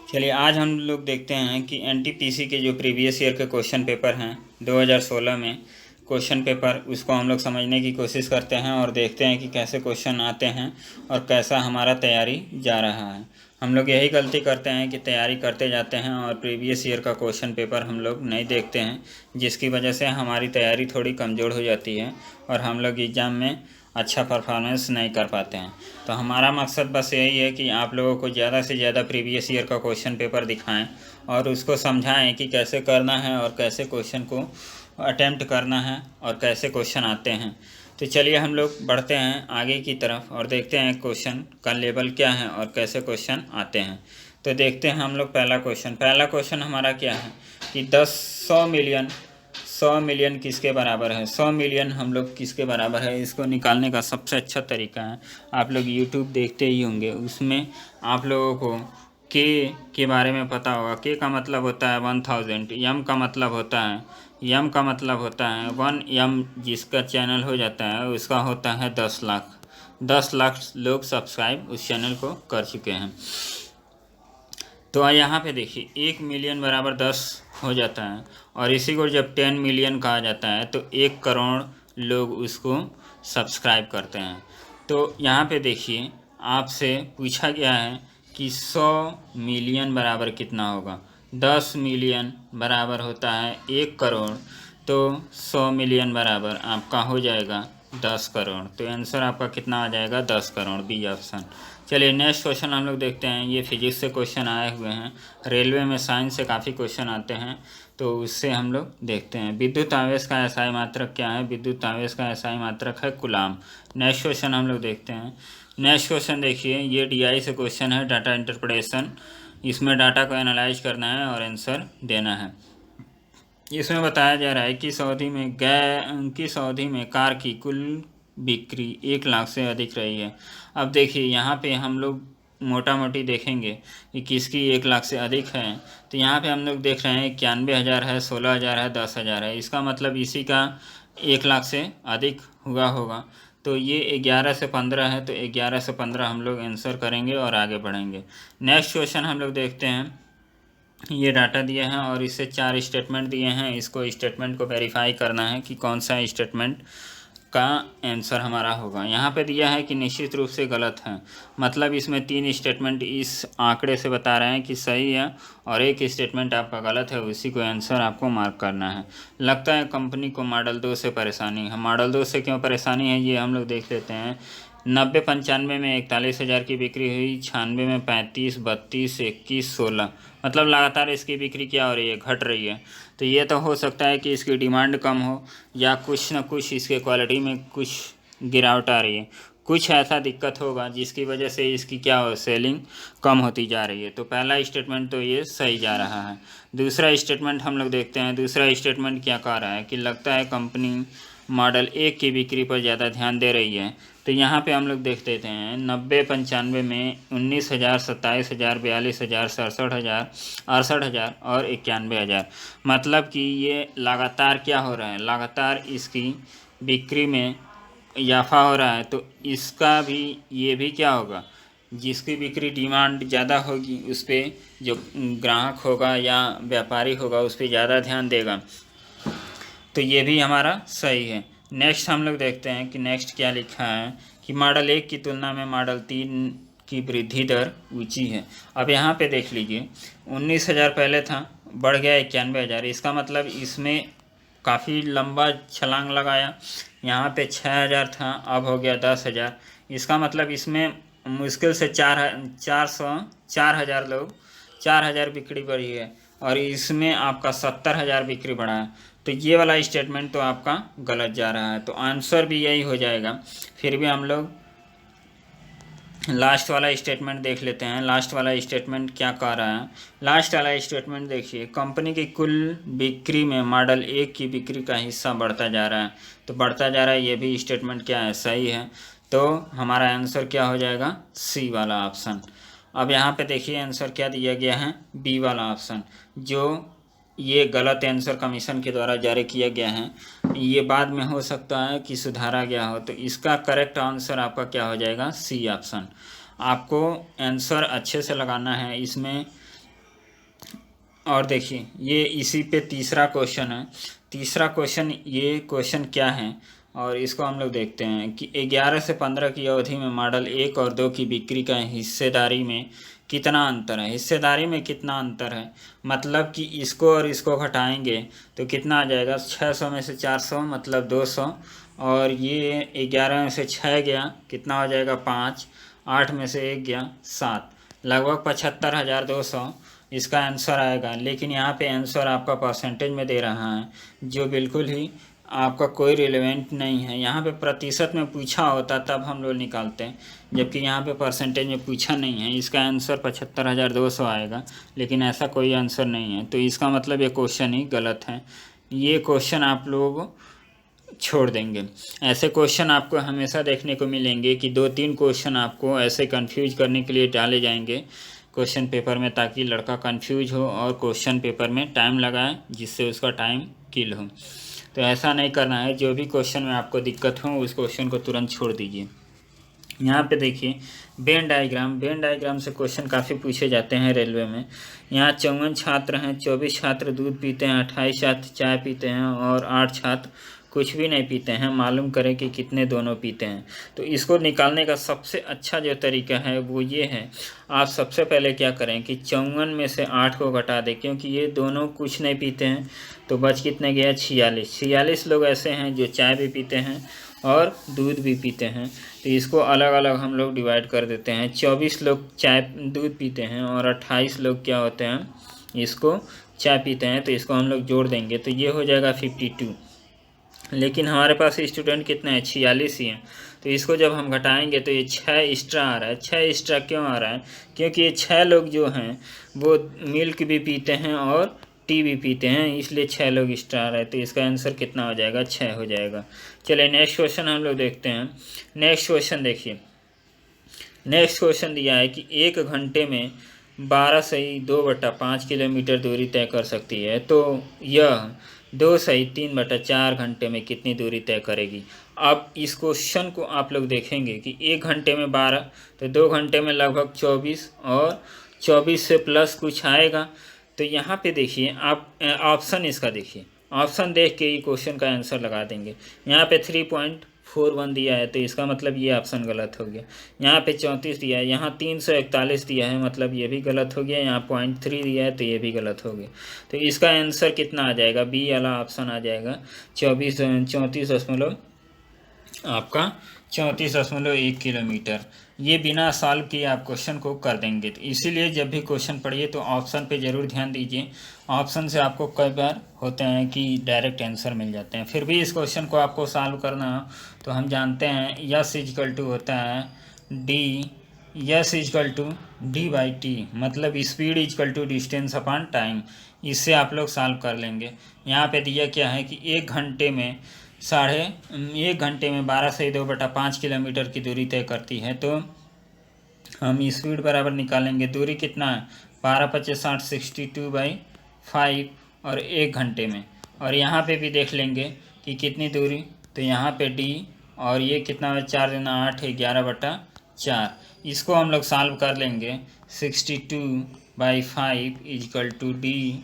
चलिए आज हम लोग देखते हैं कि एनटीपीसी के जो प्रीवियस ईयर के क्वेश्चन पेपर हैं 2016 में क्वेश्चन पेपर उसको हम लोग समझने की कोशिश करते हैं और देखते हैं कि कैसे क्वेश्चन आते हैं और कैसा हमारा तैयारी जा रहा है। हम लोग यही गलती करते हैं कि तैयारी करते जाते हैं और प्रीवियस ईयर का क्वेश्चन पेपर हम लोग नहीं देखते हैं, जिसकी वजह से हमारी तैयारी थोड़ी कमज़ोर हो जाती है और हम लोग एग्ज़ाम में अच्छा परफॉर्मेंस नहीं कर पाते हैं। तो हमारा मकसद बस यही है कि आप लोगों को ज़्यादा से ज़्यादा प्रीवियस ईयर का क्वेश्चन पेपर दिखाएं और उसको समझाएं कि कैसे करना है और कैसे क्वेश्चन को अटेम्प्ट करना है और कैसे क्वेश्चन आते हैं। तो चलिए हम लोग बढ़ते हैं आगे की तरफ और देखते हैं क्वेश्चन का लेवल क्या है और कैसे क्वेश्चन आते हैं। तो देखते हैं हम लोग पहला क्वेश्चन हमारा क्या है कि 100 मिलियन किसके बराबर है। 100 मिलियन हम लोग किसके बराबर है, इसको निकालने का सबसे अच्छा तरीका है, आप लोग यूट्यूब देखते ही होंगे, उसमें आप लोगों को के बारे में पता होगा। के का मतलब होता है 1000, यम का मतलब होता है 1 यम, जिसका चैनल हो जाता है उसका होता है 10 लाख। 10 लाख लोग सब्सक्राइब उस चैनल को कर चुके हैं। तो यहाँ पे देखिए 1 मिलियन बराबर 10 हो जाता है और इसी को जब 10 मिलियन कहा जाता है तो 1 करोड़ लोग उसको सब्सक्राइब करते हैं। तो यहाँ पे देखिए आपसे पूछा गया है कि 100 मिलियन बराबर कितना होगा। 10 मिलियन बराबर होता है 1 करोड़, तो 100 मिलियन बराबर आपका हो जाएगा 10 करोड़। तो आंसर आपका कितना आ जाएगा 10 करोड़, बी ऑप्शन। चलिए नेक्स्ट क्वेश्चन हम लोग देखते हैं। ये फिजिक्स से क्वेश्चन आए हुए हैं, रेलवे में साइंस से काफ़ी क्वेश्चन आते हैं, तो उससे हम लोग देखते हैं। विद्युत आवेश का एसआई मात्रक क्या है। विद्युत आवेश का एसआई मात्रक है कूलाम। नेक्स्ट क्वेश्चन हम लोग देखते हैं। नेक्स्ट क्वेश्चन देखिए, ये डीआई से क्वेश्चन है, डाटा इंटरप्रिटेशन। इसमें डाटा को एनालाइज करना है और आंसर देना है। इसमें बताया जा रहा है कि सऊदी में कार की कुल बिक्री 1 लाख से अधिक रही है। अब देखिए यहाँ पे हम लोग मोटा मोटी देखेंगे कि किसकी 1 लाख से अधिक है। तो यहाँ पे हम लोग देख रहे हैं 91,000 है, 16,000 है, 10,000 है। इसका मतलब इसी का 1 लाख से अधिक हुआ होगा। तो ये 11 से 15 है, तो 11 से 15 हम लोग आंसर करेंगे और आगे बढ़ेंगे। नेक्स्ट क्वेश्चन हम लोग देखते हैं। ये डाटा दिए हैं और इससे 4 स्टेटमेंट दिए हैं। इसको स्टेटमेंट को वेरीफाई करना है कि कौन सा स्टेटमेंट का आंसर हमारा होगा। यहाँ पे दिया है कि निश्चित रूप से गलत है, मतलब इसमें 3 स्टेटमेंट इस आंकड़े से बता रहे हैं कि सही है और एक स्टेटमेंट आपका गलत है, उसी को आंसर आपको मार्क करना है। लगता है कंपनी को मॉडल 2 से परेशानी है। मॉडल 2 से क्यों परेशानी है ये हम लोग देख लेते हैं। 90-95 में 41,000 की बिक्री हुई, 96 में 35, 32, 21, 16, मतलब लगातार इसकी बिक्री क्या हो रही है, घट रही है। तो ये तो हो सकता है कि इसकी डिमांड कम हो या कुछ न कुछ इसके क्वालिटी में कुछ गिरावट आ रही है, कुछ ऐसा दिक्कत होगा जिसकी वजह से इसकी क्या हो, सेलिंग कम होती जा रही है। तो पहला स्टेटमेंट तो ये सही जा रहा है। दूसरा स्टेटमेंट हम लोग देखते हैं। दूसरा स्टेटमेंट क्या कह रहा है कि लगता है कंपनी मॉडल 1 की बिक्री पर ज़्यादा ध्यान दे रही है। तो यहाँ पे हम लोग देख लेते हैं 90-95 में 19,000, 27,000, 42,000, 67,000, 68,000 और 91,000, मतलब कि ये लगातार क्या हो रहा है, लगातार इसकी बिक्री में इजाफा हो रहा है। तो इसका भी ये भी क्या होगा, जिसकी बिक्री डिमांड ज़्यादा होगी उस पर जो ग्राहक होगा या व्यापारी होगा उस पर ज़्यादा ध्यान देगा। तो ये भी हमारा सही है। नेक्स्ट हम लोग देखते हैं कि नेक्स्ट क्या लिखा है कि मॉडल 1 की तुलना में मॉडल 3 की वृद्धि दर ऊंची है। अब यहाँ पे देख लीजिए 19,000 पहले था, बढ़ गया 91,000। इसका मतलब इसमें काफ़ी लंबा छलांग लगाया। यहाँ पे 6,000 था, अब हो गया 10,000। इसका मतलब इसमें मुश्किल से 4,000 लोग 4,000 बिक्री बढ़ी है और इसमें आपका 70,000 बिक्री बढ़ा है। तो ये वाला स्टेटमेंट तो आपका गलत जा रहा है, तो आंसर भी यही हो जाएगा। फिर भी हम लोग लास्ट वाला स्टेटमेंट देख लेते हैं। लास्ट वाला स्टेटमेंट क्या कह रहा है। लास्ट वाला स्टेटमेंट देखिए, कंपनी की कुल बिक्री में मॉडल 1 की बिक्री का हिस्सा बढ़ता जा रहा है। तो बढ़ता जा रहा है, ये भी स्टेटमेंट क्या है, सही है। तो हमारा आंसर क्या हो जाएगा, सी वाला ऑप्शन। अब यहाँ पे देखिए आंसर क्या दिया गया है, बी वाला ऑप्शन, जो ये गलत आंसर कमीशन के द्वारा जारी किया गया है। ये बाद में हो सकता है कि सुधारा गया हो। तो इसका करेक्ट आंसर आपका क्या हो जाएगा, सी ऑप्शन। आपको आंसर अच्छे से लगाना है। इसमें और देखिए ये इसी पे तीसरा क्वेश्चन है। तीसरा क्वेश्चन, ये क्वेश्चन क्या है और इसको हम लोग देखते हैं कि 11 से 15 की अवधि में मॉडल 1 और 2 की बिक्री का हिस्सेदारी में कितना अंतर है। हिस्सेदारी में कितना अंतर है मतलब कि इसको और इसको घटाएंगे तो कितना आ जाएगा, 600 में से 400 मतलब 200, और ये 11 में से 6 गया कितना हो जाएगा 5, 8 में से 1 गया 7, लगभग 75,200 इसका आंसर आएगा। लेकिन यहाँ पे आंसर आपका परसेंटेज में दे रहा है जो बिल्कुल ही आपका कोई रिलेवेंट नहीं है। यहाँ पे प्रतिशत में पूछा होता तब हम लोग निकालते हैं, जबकि यहाँ पे परसेंटेज में पूछा नहीं है। इसका आंसर 75,200 आएगा, लेकिन ऐसा कोई आंसर नहीं है। तो इसका मतलब ये क्वेश्चन ही गलत है। ये क्वेश्चन आप लोग छोड़ देंगे। ऐसे क्वेश्चन आपको हमेशा देखने को मिलेंगे कि 2-3 क्वेश्चन आपको ऐसे कंफ्यूज करने के लिए डाले जाएंगे क्वेश्चन पेपर में, ताकि लड़का कंफ्यूज हो और क्वेश्चन पेपर में टाइम लगाए जिससे उसका टाइम किल हो। तो ऐसा नहीं करना है। जो भी क्वेश्चन में आपको दिक्कत हो उस क्वेश्चन को तुरंत छोड़ दीजिए। यहाँ पे देखिए वेन डायग्राम से क्वेश्चन काफ़ी पूछे जाते हैं रेलवे में। यहाँ 54 छात्र हैं, 24 छात्र दूध पीते हैं, 28 छात्र चाय पीते हैं और 8 छात्र कुछ भी नहीं पीते हैं। मालूम करें कि कितने दोनों पीते हैं। तो इसको निकालने का सबसे अच्छा जो तरीका है वो ये है, आप सबसे पहले क्या करें कि 54 में से 8 को घटा दें, क्योंकि ये दोनों कुछ नहीं पीते हैं। तो बच कितने गया 46 लोग ऐसे हैं जो चाय भी पीते हैं और दूध भी पीते हैं। तो इसको अलग अलग हम लोग डिवाइड कर देते हैं। 24 लोग चाय दूध पीते हैं और 28 लोग क्या होते हैं, इसको चाय पीते हैं। तो इसको हम लोग जोड़ देंगे तो ये हो जाएगा 52। लेकिन हमारे पास स्टूडेंट कितने हैं, 46 ही हैं। तो इसको जब हम घटाएंगे तो ये 6 एक्स्ट्रा आ रहा है। 6 एक्स्ट्रा क्यों आ रहा है, क्योंकि ये 6 लोग जो हैं वो मिल्क भी पीते हैं और टी भी पीते हैं, इसलिए 6 लोग एक्स्ट्रा आ रहा है। तो इसका आंसर कितना हो जाएगा, 6 हो जाएगा। चलिए नेक्स्ट क्वेश्चन हम लोग देखते हैं। नेक्स्ट क्वेश्चन देखिए, नेक्स्ट क्वेश्चन दिया है कि 1 घंटे में 12 सही 2/5 किलोमीटर दूरी तय कर सकती है, तो यह 2 सही 3/4 घंटे में कितनी दूरी तय करेगी। अब इस क्वेश्चन को आप लोग देखेंगे कि 1 घंटे में 12 तो 2 घंटे में लगभग 24 और 24 से प्लस कुछ आएगा। तो यहाँ पे देखिए आप ऑप्शन इसका देखिए, ऑप्शन देख के ही क्वेश्चन का आंसर लगा देंगे। यहाँ पे 3.41 दिया है तो इसका मतलब ये ऑप्शन गलत हो गया। यहाँ पे 34 दिया है, यहाँ 341 दिया है मतलब ये भी गलत हो गया। यहाँ 0.3 दिया है तो ये भी गलत हो गया। तो इसका आंसर कितना आ जाएगा, बी वाला ऑप्शन आ जाएगा 34.1 किलोमीटर। ये बिना सॉल्व किए आप क्वेश्चन को कर देंगे। तो इसीलिए जब भी क्वेश्चन पढ़िए तो ऑप्शन पे ज़रूर ध्यान दीजिए। ऑप्शन से आपको कई बार होते हैं कि डायरेक्ट आंसर मिल जाते हैं। फिर भी इस क्वेश्चन को आपको सॉल्व करना हो तो हम जानते हैं यस इजकल टू होता है D, yes is equal to D T, मतलब speed is equal to distance upon time. इससे आप लोग सॉल्व कर लेंगे। यहाँ पे दिया क्या है कि 1 घंटे में 12 से 2/5 किलोमीटर की दूरी तय करती है। तो हम स्पीड बराबर निकालेंगे, दूरी कितना है 12×5 = 62/5 और 1 घंटे में। और यहाँ पे भी देख लेंगे कि कितनी दूरी, तो यहाँ पे डी और ये कितना है 4 × 8 = 11/4। इसको हम लोग सॉल्व कर लेंगे। 62/5 = डी,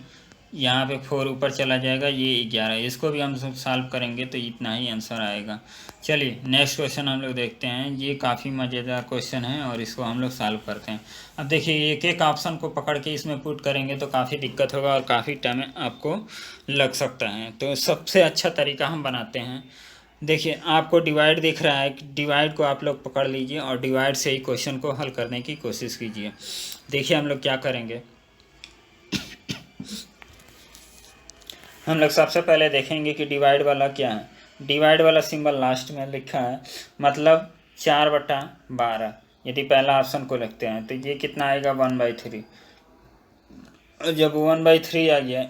यहाँ पे 4 ऊपर चला जाएगा, ये 11। इसको भी हम सॉल्व करेंगे तो इतना ही आंसर आएगा। चलिए नेक्स्ट क्वेश्चन हम लोग देखते हैं। ये काफ़ी मज़ेदार क्वेश्चन है और इसको हम लोग सॉल्व करते हैं। अब देखिए एक एक ऑप्शन को पकड़ के इसमें पुट करेंगे तो काफ़ी दिक्कत होगा और काफ़ी टाइम आपको लग सकता है। तो सबसे अच्छा तरीका हम बनाते हैं। देखिए आपको डिवाइड दिख रहा है, डिवाइड को आप लोग पकड़ लीजिए और डिवाइड से ही क्वेश्चन को हल करने की कोशिश कीजिए। देखिए हम लोग क्या करेंगे, हम लोग सबसे पहले देखेंगे कि डिवाइड वाला क्या है। डिवाइड वाला सिंबल लास्ट में लिखा है, मतलब 4/12। यदि पहला ऑप्शन को लिखते हैं तो ये कितना आएगा 1/3। और जब 1/3 आ गया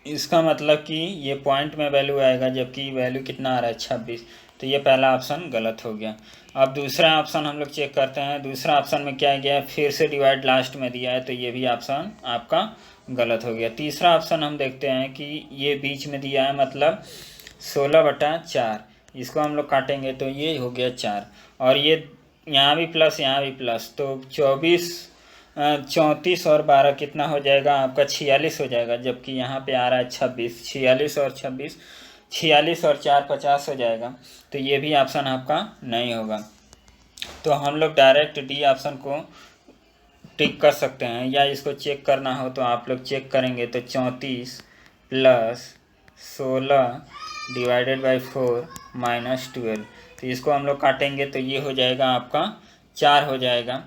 इसका मतलब कि ये पॉइंट में वैल्यू आएगा, जबकि वैल्यू कितना आ रहा है 26। तो ये पहला ऑप्शन गलत हो गया। अब दूसरा ऑप्शन हम लोग चेक करते हैं। दूसरा ऑप्शन में क्या गया, फिर से डिवाइड लास्ट में दिया है तो ये भी ऑप्शन आपका गलत हो गया। तीसरा ऑप्शन हम देखते हैं कि ये बीच में दिया है, मतलब 16/4। इसको हम लोग काटेंगे तो ये हो गया 4 और ये यहाँ भी प्लस यहाँ भी प्लस, तो 24 34 और 12 कितना हो जाएगा आपका 46 हो जाएगा, जबकि यहाँ पे आ रहा है 26। 46 और 26, 46 और 4 50 हो जाएगा। तो ये भी ऑप्शन आपका नहीं होगा। तो हम लोग डायरेक्ट डी ऑप्शन को टिक कर सकते हैं, या इसको चेक करना हो तो आप लोग चेक करेंगे तो 34 प्लस 16 डिवाइडेड बाई 4 माइनस 12, तो इसको हम लोग काटेंगे तो ये हो जाएगा आपका 4 हो जाएगा,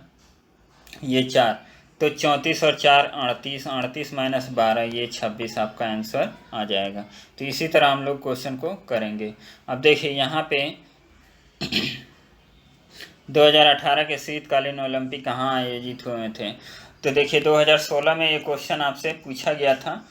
ये 4। तो 34 और 4 38, 38 माइनस 12 ये 26 आपका आंसर आ जाएगा। तो इसी तरह हम लोग क्वेश्चन को करेंगे। अब देखिए यहाँ पे 2018 के शीतकालीन ओलंपिक कहाँ आयोजित हुए थे। तो देखिए 2016 में ये क्वेश्चन आपसे पूछा गया था।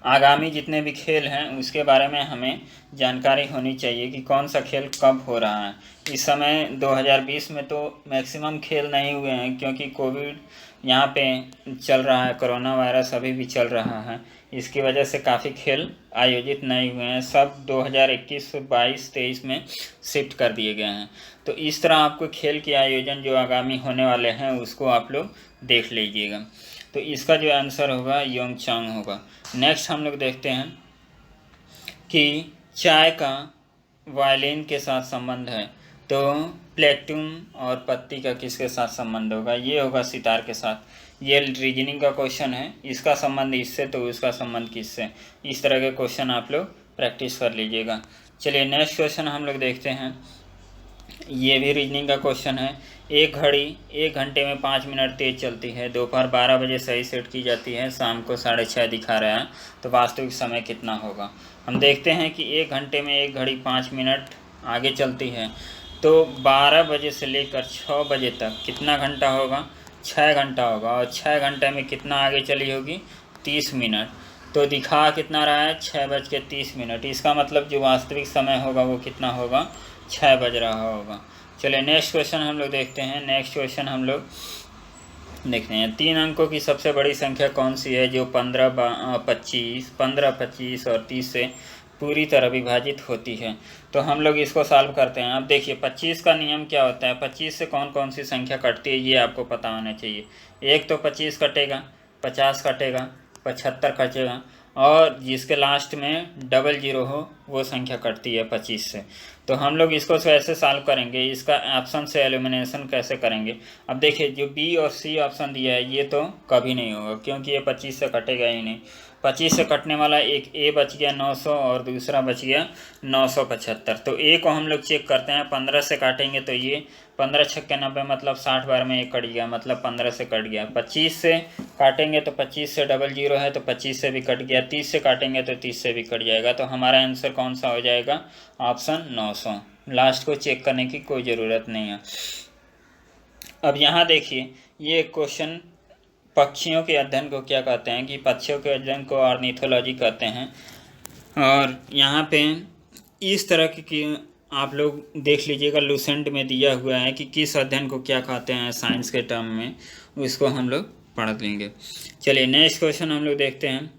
आगामी जितने भी खेल हैं उसके बारे में हमें जानकारी होनी चाहिए कि कौन सा खेल कब हो रहा है। इस समय 2020 में तो मैक्सिमम खेल नहीं हुए हैं, क्योंकि कोविड यहाँ पे चल रहा है, कोरोना वायरस अभी भी चल रहा है। इसकी वजह से काफ़ी खेल आयोजित नहीं हुए हैं, सब 2021, 22, 23 में शिफ्ट कर दिए गए हैं। तो इस तरह आपको खेल के आयोजन जो आगामी होने वाले हैं उसको आप लोग देख लीजिएगा। तो इसका जो आंसर होगा योंगचांग होगा। नेक्स्ट हम लोग देखते हैं कि चाय का वायलिन के साथ संबंध है, तो प्लेटून और पत्ती का किसके साथ संबंध होगा, ये होगा सितार के साथ। ये रीजनिंग का क्वेश्चन है, इसका संबंध इससे तो उसका संबंध किससे, इस तरह के क्वेश्चन आप लोग प्रैक्टिस कर लीजिएगा। चलिए नेक्स्ट क्वेश्चन हम लोग देखते हैं। ये भी रीजनिंग का क्वेश्चन है। एक घड़ी 1 घंटे में 5 मिनट तेज़ चलती है, दोपहर 12 बजे सही सेट की जाती है, शाम को 6:30 दिखा रहा है, तो वास्तविक समय कितना होगा। हम देखते हैं कि 1 घंटे में एक घड़ी 5 मिनट आगे चलती है, तो 12 बजे से लेकर 6 बजे तक कितना घंटा होगा, 6 घंटा होगा। और 6 घंटे में कितना आगे चली होगी, 30 मिनट। तो दिखा कितना रहा है, 6:30। इसका मतलब जो वास्तविक समय होगा वो कितना होगा, 6 बज रहा होगा। चलिए नेक्स्ट क्वेश्चन हम लोग देखते हैं। नेक्स्ट क्वेश्चन हम लोग देखते हैं, 3 अंकों की सबसे बड़ी संख्या कौन सी है जो 15, 25 और 30 से पूरी तरह विभाजित होती है। तो हम लोग इसको सॉल्व करते हैं। अब देखिए 25 का नियम क्या होता है, 25 से कौन कौन सी संख्या कटती है ये आपको पता होना चाहिए। एक तो 25 कटेगा, 50 कटेगा, 75 कटेगा, और जिसके लास्ट में 00 हो वो संख्या कटती है 25 से। तो हम लोग इसको ऐसे सॉल्व करेंगे, इसका ऑप्शन से एलिमिनेशन कैसे करेंगे। अब देखिए जो बी और सी ऑप्शन दिया है ये तो कभी नहीं होगा, क्योंकि ये 25 से कटेगा ही नहीं। 25 से कटने वाला एक ए बच गया 900 और दूसरा बच गया 975। तो ए को हम लोग चेक करते हैं, 15 से काटेंगे तो ये 15 छक्के 90 मतलब 60 बार में एक कट गया, मतलब 15 से कट गया। 25 से काटेंगे तो 25 से 00 है तो 25 से भी कट गया। 30 से काटेंगे तो 30 से भी कट जाएगा। तो हमारा आंसर कौन सा हो जाएगा, ऑप्शन 900। लास्ट को चेक करने की कोई ज़रूरत नहीं है। अब यहाँ देखिए ये क्वेश्चन पक्षियों के अध्ययन को क्या कहते हैं, कि पक्षियों के अध्ययन को ऑर्निथोलॉजी कहते हैं। और यहाँ पे इस तरह की आप लोग देख लीजिएगा, लूसेंट में दिया हुआ है कि किस अध्ययन को क्या कहते हैं साइंस के टर्म में, उसको हम लोग पढ़ लेंगे। चलिए नेक्स्ट क्वेश्चन हम लोग देखते हैं।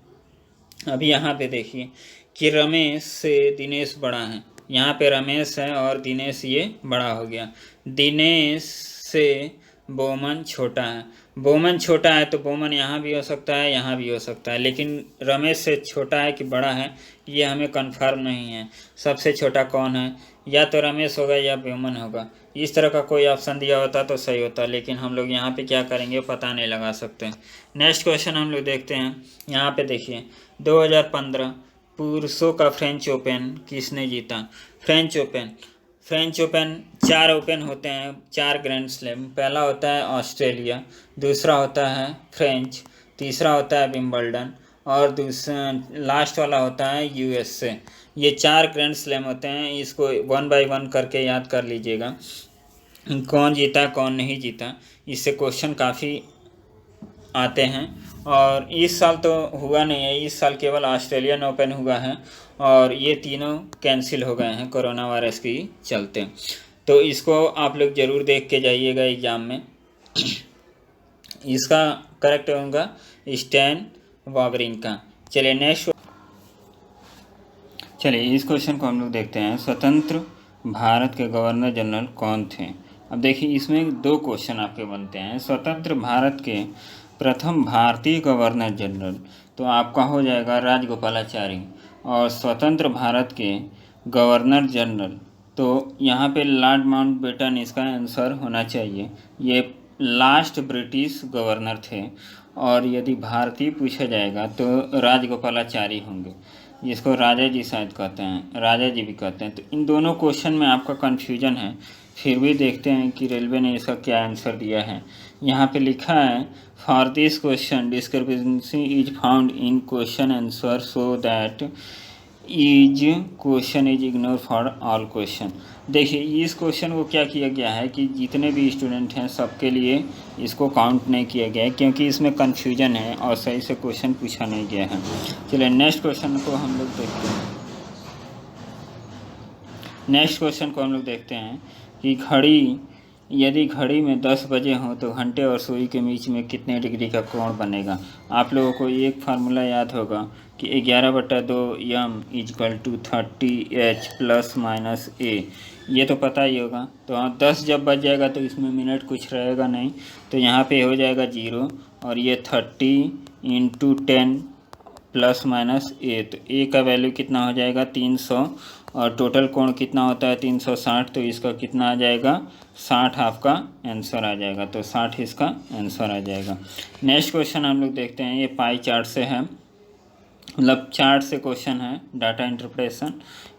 अभी यहाँ पे देखिए कि रमेश से दिनेश बड़ा है, यहाँ पे रमेश है और दिनेश ये बड़ा हो गया। दिनेश से बोमन छोटा है, बोमन छोटा है तो बोमन यहाँ भी हो सकता है, यहाँ भी हो सकता है, लेकिन रमेश से छोटा है कि बड़ा है ये हमें कंफर्म नहीं है। सबसे छोटा कौन है, या तो रमेश होगा या बोमन होगा। इस तरह का कोई ऑप्शन दिया होता तो सही होता, लेकिन हम लोग यहाँ पे क्या करेंगे पता नहीं लगा सकते। नेक्स्ट क्वेश्चन हम लोग देखते हैं। यहाँ पे देखिए 2015 पुरुषों का फ्रेंच ओपन किसने जीता। फ्रेंच ओपन 4 ओपन होते हैं, 4 ग्रैंड स्लैम। पहला होता है ऑस्ट्रेलिया, दूसरा होता है फ्रेंच, तीसरा होता है विंबलडन, और दूसरा लास्ट वाला होता है यूएसए। ये 4 ग्रैंड स्लैम होते हैं। इसको 1 बाय 1 करके याद कर लीजिएगा, कौन जीता कौन नहीं जीता। इससे क्वेश्चन काफ़ी आते हैं। और इस साल तो हुआ नहीं है, इस साल केवल ऑस्ट्रेलियन ओपन हुआ है और ये तीनों कैंसिल हो गए हैं कोरोना वायरस की चलते। तो इसको आप लोग ज़रूर देख के जाइएगा एग्ज़ाम में। इसका करेक्ट होगा स्टैन वावरिंका। चलिए नेक्स्ट, चलिए इस क्वेश्चन को हम लोग देखते हैं। स्वतंत्र भारत के गवर्नर जनरल कौन थे। अब देखिए इसमें 2 क्वेश्चन आपके बनते हैं। स्वतंत्र भारत के प्रथम भारतीय गवर्नर जनरल, तो आपका हो जाएगा राजगोपालाचारी। और स्वतंत्र भारत के गवर्नर जनरल, तो यहाँ पे लॉर्ड माउंटबेटन इसका आंसर होना चाहिए। ये लास्ट ब्रिटिश गवर्नर थे। और यदि भारतीय पूछा जाएगा तो राजगोपालाचारी होंगे, जिसको राजा जी शायद कहते हैं, राजा जी भी कहते हैं। तो इन दोनों क्वेश्चन में आपका कन्फ्यूजन है, फिर भी देखते हैं कि रेलवे ने इसका क्या आंसर दिया है। यहाँ पे लिखा है for this question discrepancy is found in question answer so that is question is ignore for all question. देखिए इस क्वेश्चन को क्या किया गया है कि जितने भी स्टूडेंट हैं सबके लिए इसको काउंट नहीं किया गया है, क्योंकि इसमें कन्फ्यूजन है और सही से क्वेश्चन पूछा नहीं गया है। चलिए नेक्स्ट क्वेश्चन को हम लोग देखते हैं। नेक्स्ट क्वेश्चन को हम लोग देखते हैं कि यदि घड़ी में 10 बजे हो तो घंटे और सुई के बीच में कितने डिग्री का कोण बनेगा। आप लोगों को एक फार्मूला याद होगा कि 11/2 m = 30h ± a, ये तो पता ही होगा। तो हाँ 10 जब बज जाएगा तो इसमें मिनट कुछ रहेगा नहीं, तो यहाँ पे हो जाएगा 0 और ये 30 × 10 ± a, तो a का वैल्यू कितना हो जाएगा 300 और टोटल कोण कितना होता है 360, तो इसका कितना आ जाएगा 60 आपका आंसर आ जाएगा। तो 60 इसका आंसर आ जाएगा। नेक्स्ट क्वेश्चन हम लोग देखते हैं। ये पाई चार्ट से है, मतलब चार्ट से क्वेश्चन है, डाटा इंटरप्रेशन।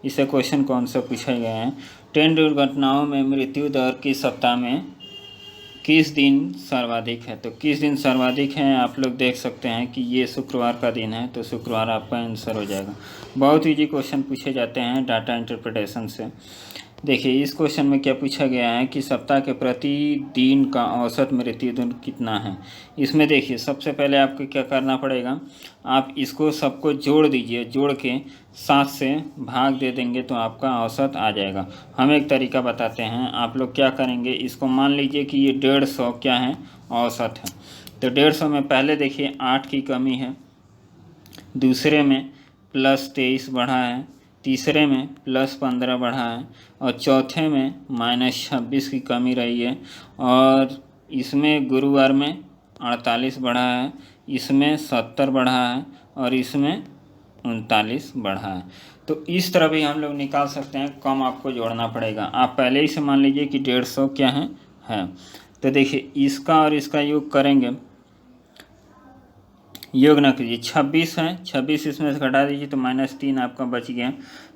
इससे क्वेश्चन कौन सा पूछा गया है। ट्रेन दुर्घटनाओं में मृत्यु दर किस सप्ताह में किस दिन सर्वाधिक है। तो किस दिन सर्वाधिक है आप लोग देख सकते हैं कि ये शुक्रवार का दिन है, तो शुक्रवार आपका आंसर हो जाएगा। बहुत ईजी क्वेश्चन पूछे जाते हैं डाटा इंटरप्रिटेशन से। देखिए इस क्वेश्चन में क्या पूछा गया है कि सप्ताह के प्रति दिन का औसत मृत्यु दर कितना है। इसमें देखिए सबसे पहले आपको क्या करना पड़ेगा, आप इसको सबको जोड़ दीजिए, जोड़ के 7 से भाग दे देंगे तो आपका औसत आ जाएगा। हम एक तरीका बताते हैं, आप लोग क्या करेंगे, इसको मान लीजिए कि ये 150 क्या है औसत है। तो 150 में पहले देखिए 8 की कमी है, दूसरे में +23 बढ़ा है, तीसरे में +15 बढ़ा है और चौथे में -26 की कमी रही है। और इसमें गुरुवार में 48 बढ़ा है, इसमें 70 बढ़ा है और इसमें 39 बढ़ा है। तो इस तरह भी हम लोग निकाल सकते हैं, कम आपको जोड़ना पड़ेगा। आप पहले ही से मान लीजिए कि 150 क्या है। तो देखिए इसका और इसका योग करेंगे, योग ना कीजिए, 26 है, 26 इसमें से घटा दीजिए तो -3 आपका बच गया।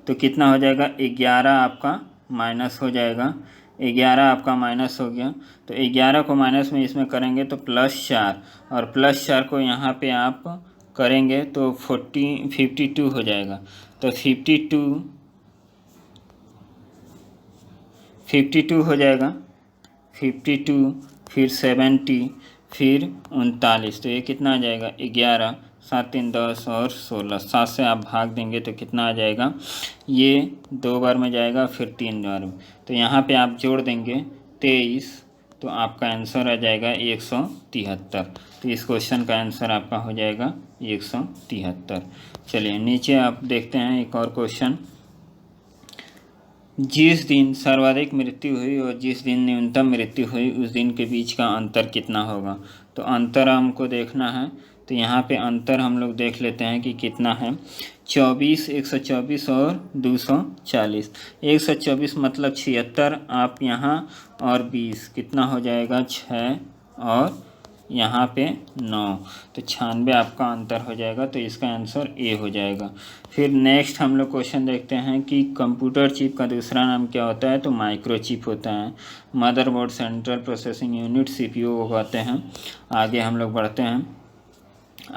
तो कितना हो जाएगा 11 आपका माइनस हो जाएगा, 11 आपका माइनस हो गया। तो 11 को माइनस में इसमें करेंगे तो +4 और +4 को यहाँ पे आप करेंगे तो 52 हो जाएगा। तो 52 हो जाएगा, 52 फिर 70 फिर 39, तो ये कितना आ जाएगा 11, 7 3 10 और 16, 7 से आप भाग देंगे तो कितना आ जाएगा, ये 2 बार में जाएगा फिर 3 बार में, तो यहाँ पे आप जोड़ देंगे 23, तो आपका आंसर आ जाएगा 173। तो इस क्वेश्चन का आंसर आपका हो जाएगा 173। चलिए नीचे आप देखते हैं एक और क्वेश्चन। जिस दिन सर्वाधिक मृत्यु हुई और जिस दिन न्यूनतम मृत्यु हुई उस दिन के बीच का अंतर कितना होगा। तो अंतर हमको देखना है, तो यहाँ पे अंतर हम लोग देख लेते हैं कि कितना है। 24, 124 और 240। 124 मतलब 76, आप यहाँ और 20 कितना हो जाएगा 6 और यहाँ पे 9, तो 96 आपका अंतर हो जाएगा। तो इसका आंसर ए हो जाएगा। फिर नेक्स्ट हम लोग क्वेश्चन देखते हैं कि कंप्यूटर चिप का दूसरा नाम क्या होता है। तो माइक्रो चिप होता है। Motherboard, central processing unit, CPU को कहते हैं। आगे हम लोग बढ़ते हैं।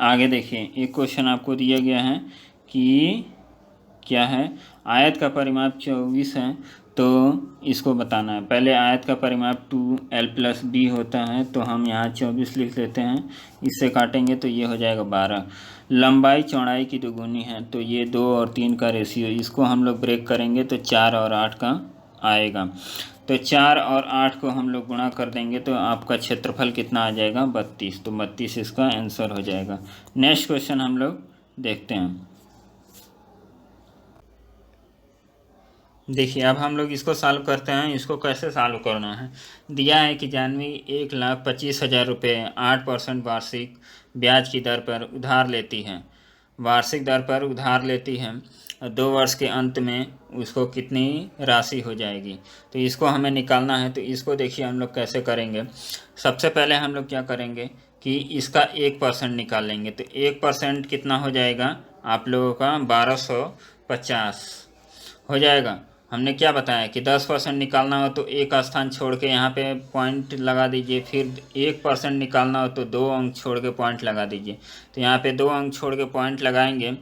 आगे देखिए एक क्वेश्चन आपको दिया गया है कि क्या है, आयत का परिमाप 24 है तो इसको बताना है। पहले आयत का परिमाप 2l+b होता है, तो हम यहाँ 24 लिख लेते हैं, इससे काटेंगे तो ये हो जाएगा 12। लंबाई चौड़ाई की दुगुनी है, तो ये 2 और 3 का रेशियो, इसको हम लोग ब्रेक करेंगे तो 4 और 8 का आएगा। तो 4 और 8 को हम लोग गुणा कर देंगे तो आपका क्षेत्रफल कितना आ जाएगा 32, तो 32 इसका आंसर हो जाएगा। नेक्स्ट क्वेश्चन हम लोग देखते हैं। देखिए अब हम लोग इसको सॉल्व करते हैं। इसको कैसे सॉल्व करना है, दिया है कि जानवी 1,25,000 रुपये 8% वार्षिक ब्याज की दर पर उधार लेती है, वार्षिक दर पर उधार लेती है, 2 वर्ष के अंत में उसको कितनी राशि हो जाएगी। तो इसको हमें निकालना है। तो इसको देखिए हम लोग कैसे करेंगे। सबसे पहले हम लोग क्या करेंगे कि इसका 1% निकाल लेंगे। तो 1% कितना हो जाएगा आप लोगों का 1250 हो जाएगा। हमने क्या बताया कि 10% निकालना हो तो एक स्थान छोड़ के यहाँ पे पॉइंट लगा दीजिए, फिर 1% निकालना हो तो 2 अंक छोड़ के पॉइंट लगा दीजिए। तो यहाँ पे 2 अंक छोड़ के पॉइंट लगाएंगे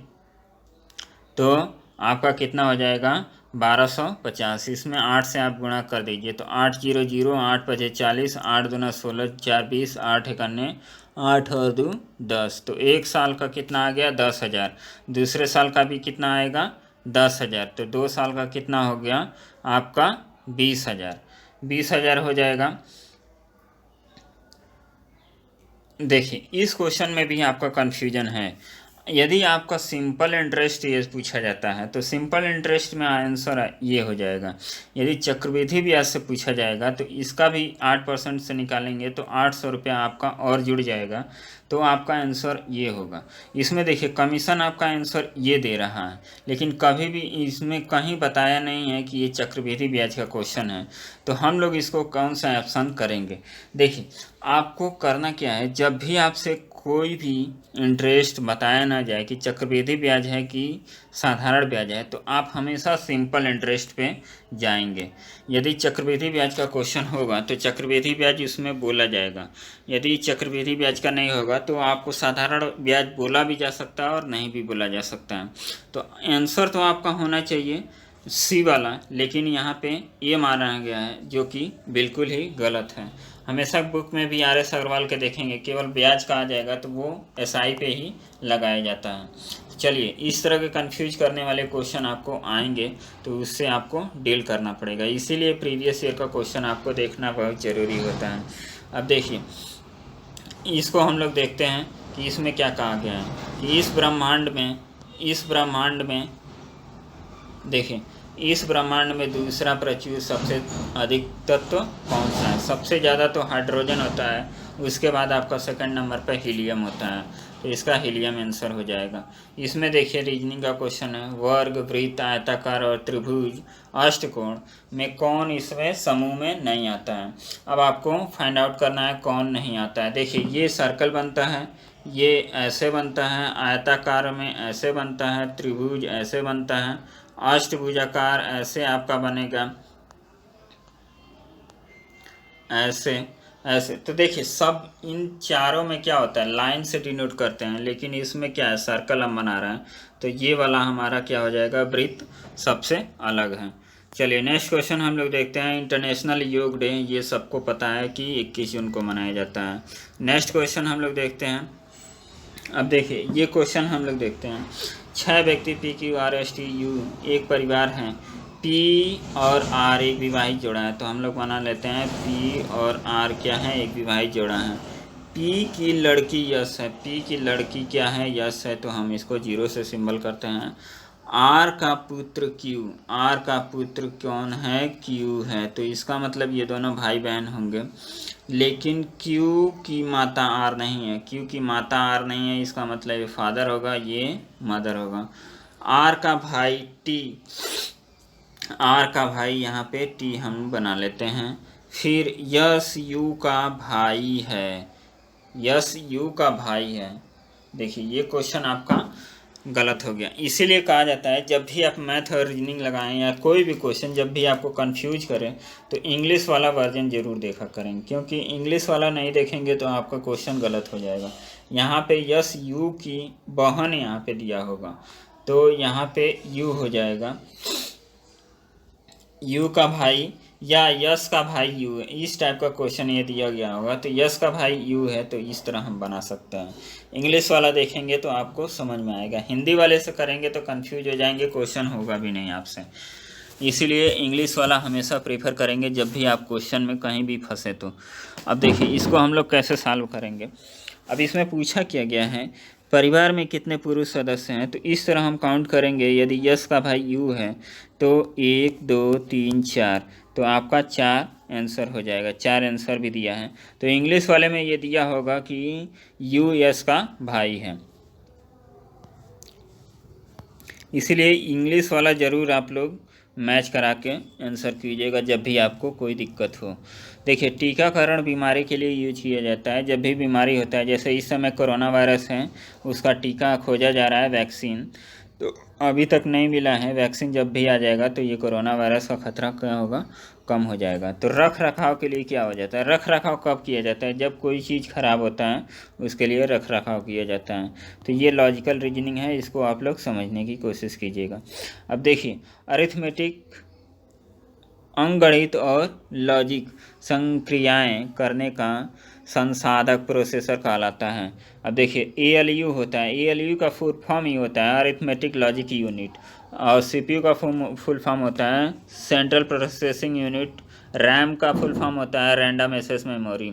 तो आपका कितना हो जाएगा 1250। इसमें 8 से आप गुणा कर दीजिए तो 8 0 0, 8 5 40, 8 दूना 16, 4 20, 8 1 8 और 2 10। तो एक साल का कितना आ गया 10,000। दूसरे साल का भी कितना आएगा 10,000। तो 2 साल का कितना हो गया आपका 20,000। 20,000 हो जाएगा। देखिए इस क्वेश्चन में भी आपका कन्फ्यूजन है। यदि आपका सिंपल इंटरेस्ट ये पूछा जाता है तो सिंपल इंटरेस्ट में आंसर ये हो जाएगा। यदि चक्रवृद्धि ब्याज से पूछा जाएगा तो इसका भी 8% से निकालेंगे तो 800 रुपया आपका और जुड़ जाएगा, तो आपका आंसर ये होगा। इसमें देखिए कमीशन आपका आंसर ये दे रहा है, लेकिन कभी भी इसमें कहीं बताया नहीं है कि ये चक्रवृद्धि ब्याज का क्वेश्चन है। तो हम लोग इसको कौन सा ऑप्शन करेंगे। देखिए आपको करना क्या है, जब भी आपसे कोई भी इंटरेस्ट बताया ना जाए कि चक्रवृद्धि ब्याज है कि साधारण ब्याज है, तो आप हमेशा सिंपल इंटरेस्ट पे जाएंगे। यदि चक्रवृद्धि ब्याज का क्वेश्चन होगा तो चक्रवृद्धि ब्याज उसमें बोला जाएगा। यदि चक्रवृद्धि ब्याज का नहीं होगा तो आपको साधारण ब्याज बोला भी जा सकता है और नहीं भी बोला जा सकता है। तो आंसर तो आपका होना चाहिए सी वाला, लेकिन यहाँ पे ये माना गया है जो कि बिल्कुल ही गलत है। हमेशा बुक में भी RS अग्रवाल के देखेंगे केवल ब्याज का आ जाएगा तो वो SI पे ही लगाया जाता है। चलिए इस तरह के कंफ्यूज करने वाले क्वेश्चन आपको आएंगे तो उससे आपको डील करना पड़ेगा, इसीलिए प्रीवियस ईयर का क्वेश्चन आपको देखना बहुत ज़रूरी होता है। अब देखिए इसको हम लोग देखते हैं कि इसमें क्या कहा गया है कि इस ब्रह्मांड में देखिए इस ब्रह्मांड में दूसरा प्रचुर सबसे अधिक तत्व कौन सा है। सबसे ज़्यादा तो हाइड्रोजन होता है, उसके बाद आपका सेकंड नंबर पर हीलियम होता है, तो इसका हीलियम आंसर हो जाएगा। इसमें देखिए रीजनिंग का क्वेश्चन है, वर्ग वृत्त आयताकार और त्रिभुज अष्टकोण में कौन इसमें समूह में नहीं आता है। अब आपको फाइंड आउट करना है कौन नहीं आता है। देखिए ये सर्कल बनता है, ये ऐसे बनता है, आयताकार में ऐसे बनता है, त्रिभुज ऐसे बनता है, अष्टभुजाकार ऐसे आपका बनेगा, ऐसे ऐसे। तो देखिए सब इन चारों में क्या होता है लाइन से डिनोट करते हैं, लेकिन इसमें क्या है सर्कल हम बना रहे हैं, तो ये वाला हमारा क्या हो जाएगा वृत्त सबसे अलग है। चलिए नेक्स्ट क्वेश्चन हम लोग देखते हैं। इंटरनेशनल योग डे ये सबको पता है कि 21 जून को मनाया जाता है। नेक्स्ट क्वेश्चन हम लोग देखते हैं। अब देखिए ये क्वेश्चन हम लोग देखते हैं, 6 व्यक्ति PQRSTU एक परिवार हैं, P और R एक विवाहित जोड़ा है। तो हम लोग बना लेते हैं P और R क्या है एक विवाहित जोड़ा है। P की लड़की यश है, P की लड़की क्या है यश है, तो हम इसको 0 से सिंबल करते हैं। R का पुत्र Q, R का पुत्र कौन है Q है, तो इसका मतलब ये दोनों भाई बहन होंगे, लेकिन Q की माता R नहीं है, Q की माता R नहीं है, इसका मतलब ये फादर होगा, ये मदर होगा। R का भाई T, R का भाई यहाँ पे T हम बना लेते हैं। फिर यश U का भाई है, यश U का भाई है। देखिए ये क्वेश्चन आपका गलत हो गया। इसीलिए कहा जाता है जब भी आप मैथ और रीजनिंग लगाएं या कोई भी क्वेश्चन जब भी आपको कंफ्यूज करें तो इंग्लिश वाला वर्जन ज़रूर देखा करें, क्योंकि इंग्लिश वाला नहीं देखेंगे तो आपका क्वेश्चन गलत हो जाएगा। यहाँ पे यश U की बहन यहाँ पे दिया होगा, तो यहाँ पे U हो जाएगा, U का भाई या यश का भाई U है, इस टाइप का क्वेश्चन ये दिया गया होगा, तो यश का भाई U है, तो इस तरह हम बना सकते हैं। इंग्लिश वाला देखेंगे तो आपको समझ में आएगा, हिंदी वाले से करेंगे तो कंफ्यूज हो जाएंगे, क्वेश्चन होगा भी नहीं आपसे। इसीलिए इंग्लिश वाला हमेशा प्रेफर करेंगे जब भी आप क्वेश्चन में कहीं भी फंसे तो। अब देखिए इसको हम लोग कैसे सॉल्व करेंगे। अब इसमें पूछा क्या गया है, परिवार में कितने पुरुष सदस्य हैं, तो इस तरह हम काउंट करेंगे। यदि यश का भाई यू है तो 1 2 3 4, तो आपका 4 आंसर हो जाएगा। 4 आंसर भी दिया है। तो इंग्लिश वाले में ये दिया होगा कि यू यश का भाई है, इसीलिए इंग्लिश वाला ज़रूर आप लोग मैच करा के आंसर कीजिएगा जब भी आपको कोई दिक्कत हो। देखिए, टीकाकरण बीमारी के लिए यूज किया जाता है। जब भी बीमारी होता है, जैसे इस समय कोरोना वायरस है, उसका टीका खोजा जा रहा है, वैक्सीन तो अभी तक नहीं मिला है। वैक्सीन जब भी आ जाएगा तो ये कोरोना वायरस का खतरा क्या होगा, कम हो जाएगा। तो रख रखाव के लिए क्या हो जाता है, रख रखाव कब किया जाता है, जब कोई चीज़ खराब होता है उसके लिए रख रखाव किया जाता है। तो ये लॉजिकल रीजनिंग है, इसको आप लोग समझने की कोशिश कीजिएगा। अब देखिए, अरिथमेटिक अंकगणित और लॉजिक संक्रियाएं करने का संसाधक प्रोसेसर कहलाता है। अब देखिए, ALU होता है, ALU का फुल फॉर्म ही होता है अरिथमेटिक लॉजिक यूनिट, और CPU का फुल फॉर्म होता है सेंट्रल प्रोसेसिंग यूनिट, RAM का फुल फॉर्म होता है रैंडम एक्सेस मेमोरी।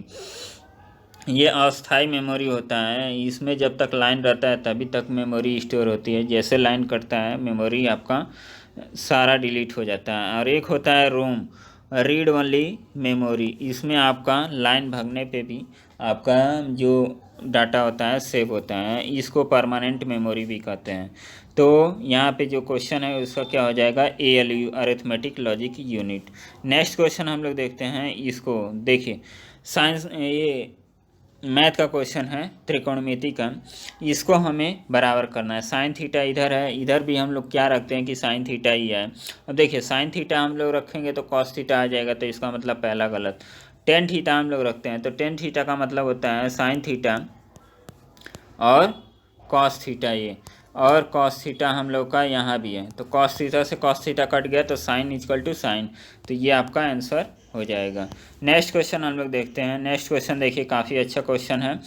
ये अस्थाई मेमोरी होता है, इसमें जब तक लाइन रहता है तभी तक मेमोरी स्टोर होती है। जैसे लाइन कटता है मेमोरी आपका सारा डिलीट हो जाता है। और एक होता है रोम, रीड ओनली मेमोरी, इसमें आपका लाइन भागने पे भी आपका जो डाटा होता है सेव होता है। इसको परमानेंट मेमोरी भी कहते हैं। तो यहाँ पे जो क्वेश्चन है उसका क्या हो जाएगा, ALU arithmetic logic unit. Next question हम लोग देखते हैं, इसको देखिए, साइंस ये मैथ का क्वेश्चन है त्रिकोणमिति का, इसको हमें बराबर करना है। साइन थीटा इधर है, इधर भी हम लोग क्या रखते हैं कि साइन थीटा ही है। अब देखिए, साइन थीटा हम लोग रखेंगे तो कॉस थीटा आ जाएगा, तो इसका मतलब पहला गलत। टेन थीटा हम लोग रखते हैं तो टेन थीटा का मतलब होता है साइन थीटा और कॉस थीटा, ये और कॉस थीटा हम लोग का यहाँ भी है, तो कॉस थीटा से कॉस थीटा कट गया तो साइन इक्वल टू साइन, तो ये आपका आंसर हो जाएगा। नेक्स्ट क्वेश्चन हम लोग देखते हैं। नेक्स्ट क्वेश्चन देखिए, काफ़ी अच्छा क्वेश्चन है,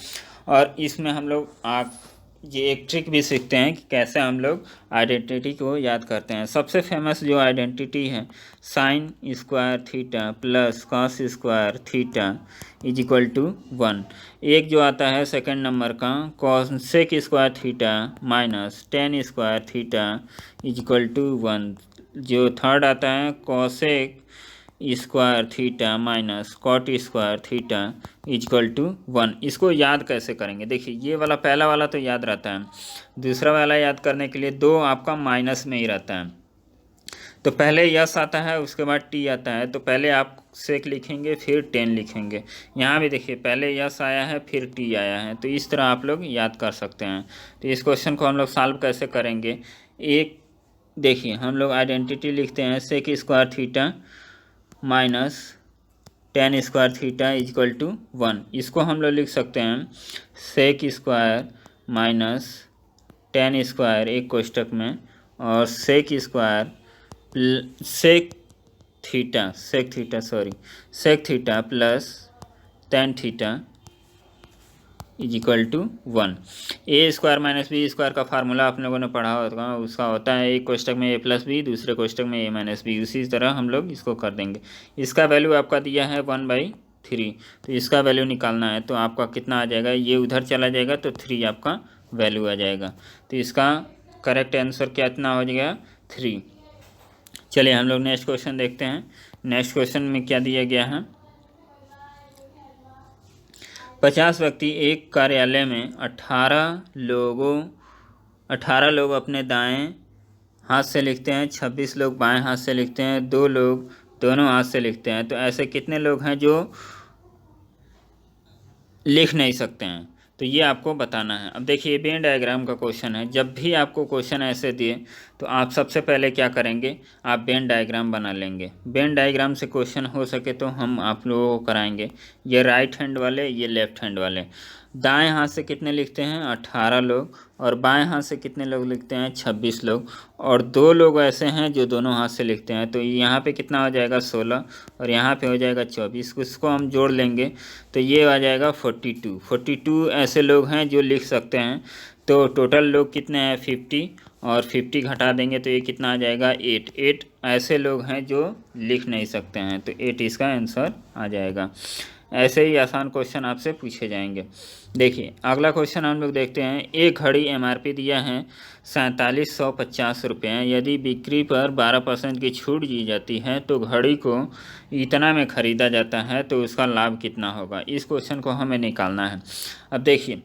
और इसमें हम लोग आप ये एक ट्रिक भी सीखते हैं कि कैसे हम लोग आइडेंटिटी को याद करते हैं। सबसे फेमस जो आइडेंटिटी है, sine square theta plus cos square theta is equal to 1। एक जो आता है सेकंड नंबर का, cosec square theta minus tan square theta is equal to 1। जो थर्ड आता है, cosec square theta minus cot square theta equal to 1। इसको याद कैसे करेंगे, देखिए, ये वाला पहला वाला तो याद रहता है, दूसरा वाला याद करने के लिए दो आपका माइनस में ही रहता है। तो पहले यस आता है, उसके बाद टी आता है, तो पहले आप सेक लिखेंगे फिर 10 लिखेंगे। यहाँ भी देखिए, पहले यस आया है फिर टी आया है, तो इस तरह आप लोग याद कर सकते हैं। तो इस क्वेश्चन को हम लोग सॉल्व कैसे करेंगे, एक देखिए, हम लोग आइडेंटिटी लिखते हैं sec square theta minus tan square theta equal to 1। इसको हम लोग लिख सकते हैं sec square minus tan square एक कोष्टक में, और sec square sec theta plus tan theta is equal to 1। A square minus B square का फार्मूला आप लोगों ने पढ़ा होगा, उसका होता है एक कोष्टक में ए प्लस बी, दूसरे कोष्टक में ए माइनस बी। उसी तरह हम लोग इसको कर देंगे। इसका वैल्यू आपका दिया है 1/3, तो इसका वैल्यू निकालना है, तो आपका कितना आ जाएगा, ये उधर चला जाएगा तो 3 आपका वैल्यू आ जाएगा। तो इसका करेक्ट आंसर कितना हो जाएगा, 3। चलिए हम लोग नेक्स्ट क्वेश्चन देखते हैं। नेक्स्ट क्वेश्चन में क्या दिया गया है, 50 व्यक्ति एक कार्यालय में 18 लोग अपने दाएं हाथ से लिखते हैं, 26 लोग बाएं हाथ से लिखते हैं, 2 लोग दोनों हाथ से लिखते हैं। तो ऐसे कितने लोग हैं जो लिख नहीं सकते हैं, तो ये आपको बताना है। अब देखिए, वेन डायग्राम का क्वेश्चन है। जब भी आपको क्वेश्चन ऐसे दिए तो आप सबसे पहले क्या करेंगे, आप वेन डायग्राम बना लेंगे। वेन डायग्राम से क्वेश्चन हो सके तो हम आप लोगों को कराएंगे। ये राइट हैंड वाले, ये लेफ्ट हैंड वाले। दाएं हाथ से कितने लिखते हैं, 18 लोग, और बाएं हाथ से कितने लोग लिखते हैं, 26 लोग, और 2 लोग ऐसे हैं जो दोनों हाथ से लिखते हैं। तो यहाँ पे कितना हो जाएगा, 16, और यहाँ पे हो जाएगा 24। उसको हम जोड़ लेंगे तो ये आ जाएगा 42 ऐसे लोग हैं जो लिख सकते हैं। तो टोटल लोग कितने हैं, 50, और 50 घटा देंगे तो ये कितना आ जाएगा, 8 ऐसे लोग हैं जो लिख नहीं सकते हैं। तो 8 इसका आंसर आ जाएगा। ऐसे ही आसान क्वेश्चन आपसे पूछे जाएंगे। देखिए अगला क्वेश्चन हम लोग देखते हैं। एक घड़ी एमआरपी दिया है 4750 रुपये, यदि बिक्री पर 12% की छूट दी जाती है तो घड़ी को इतना में ख़रीदा जाता है तो उसका लाभ कितना होगा। इस क्वेश्चन को हमें निकालना है। अब देखिए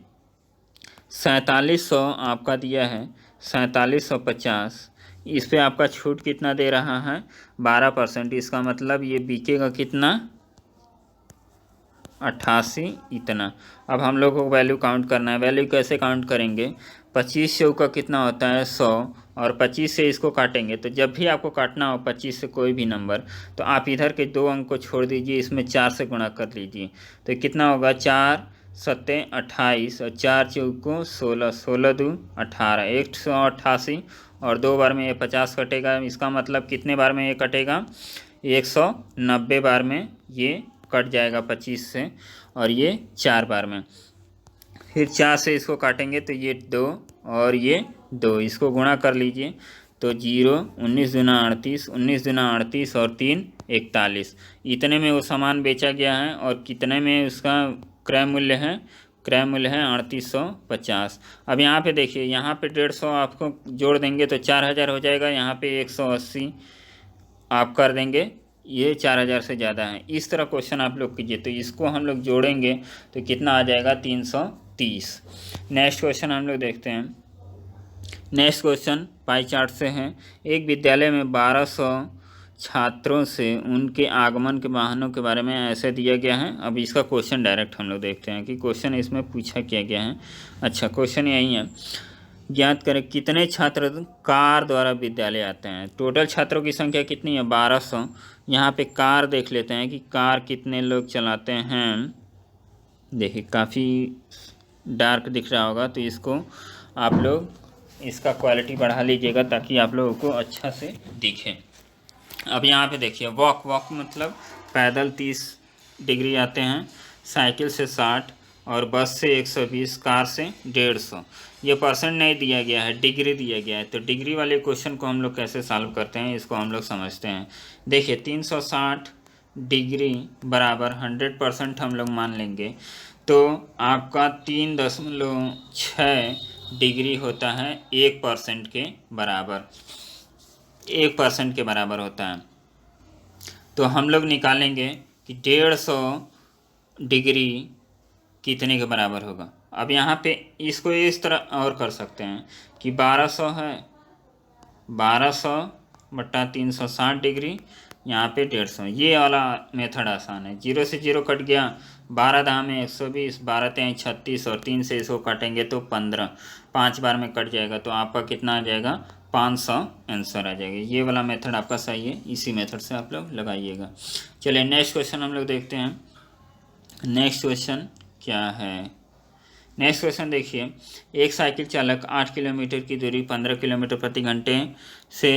4700 आपका दिया है, 4750, इस पे आपका छूट कितना दे रहा है 12%। इसका मतलब ये बिकेगा कितना 88 इतना। अब हम लोग को वैल्यू काउंट करना है। वैल्यू कैसे काउंट करेंगे, 25 से का कितना होता है 100, और 25 से इसको काटेंगे। तो जब भी आपको काटना हो 25 से कोई भी नंबर, तो आप इधर के 2 अंक को छोड़ दीजिए, इसमें 4 से गुणा कर लीजिए। तो कितना होगा 4 सत्ते 28 और 4 चौको 16, 16 दू 18, 188, और 2 बार में ये 50 कटेगा। इसका मतलब कितने बार में ये कटेगा 190 बार में ये कट जाएगा 25 से, और ये 4 बार में। फिर 4 से इसको काटेंगे तो ये 2 और ये 2, इसको गुणा कर लीजिए तो 0, 19 दूना 38, 19 दूना 38 और 3 41। इतने में वो सामान बेचा गया है, और कितने में उसका क्रय मूल्य है, क्रय मूल्य है 3850। अब यहाँ पे देखिए, यहाँ पे 150 आपको जोड़ देंगे तो 4000 हो जाएगा। यहाँ पे 180 आप कर देंगे, ये 4000 से ज़्यादा है। इस तरह क्वेश्चन आप लोग कीजिए, तो इसको हम लोग जोड़ेंगे तो कितना आ जाएगा 330। नेक्स्ट क्वेश्चन हम लोग देखते हैं। नेक्स्ट क्वेश्चन पाई चार्ट से है। एक विद्यालय में 1200 छात्रों से उनके आगमन के वाहनों के बारे में ऐसे दिया गया है। अब इसका क्वेश्चन डायरेक्ट हम लोग देखते हैं कि क्वेश्चन इसमें पूछा क्या गया है। अच्छा, क्वेश्चन यही है, ज्ञात करें कितने छात्र कार द्वारा विद्यालय आते हैं। टोटल छात्रों की संख्या कितनी है 1200। यहाँ पे कार देख लेते हैं कि कार कितने लोग चलाते हैं। देखिए काफ़ी डार्क दिख रहा होगा, तो इसको आप लोग इसका क्वालिटी बढ़ा लीजिएगा ताकि आप लोगों को अच्छा से दिखे। अब यहाँ पे देखिए वॉक मतलब पैदल 30 डिग्री आते हैं, साइकिल से 60, और बस से 120, कार से 150। ये परसेंट नहीं दिया गया है, डिग्री दिया गया है। तो डिग्री वाले क्वेश्चन को हम लोग कैसे सॉल्व करते हैं, इसको हम लोग समझते हैं। देखिए 360 डिग्री बराबर 100% हम लोग मान लेंगे, तो आपका 3.6 डिग्री होता है 1% के बराबर, 1% के बराबर होता है। तो हम लोग निकालेंगे कि 150 डिग्री कितने के बराबर होगा। अब यहाँ पे इसको इस तरह और कर सकते हैं कि 1200 है, 1200 बटा 360 डिग्री, यहाँ पे 150। ये वाला मेथड आसान है। 0 से 0 कट गया, 12 दाम में 120, 12 तें 36, और 3 से इसको काटेंगे तो 15, 5 बार में कट जाएगा। तो आपका कितना आ जाएगा 500 आंसर आ जाएगा। ये वाला मेथड आपका सही है, इसी मेथड से आप लोग लगाइएगा। चलिए नेक्स्ट क्वेश्चन हम लोग देखते हैं। नेक्स्ट क्वेश्चन क्या है। नेक्स्ट क्वेश्चन देखिए, एक साइकिल चालक 8 किलोमीटर की दूरी 15 किलोमीटर प्रति घंटे से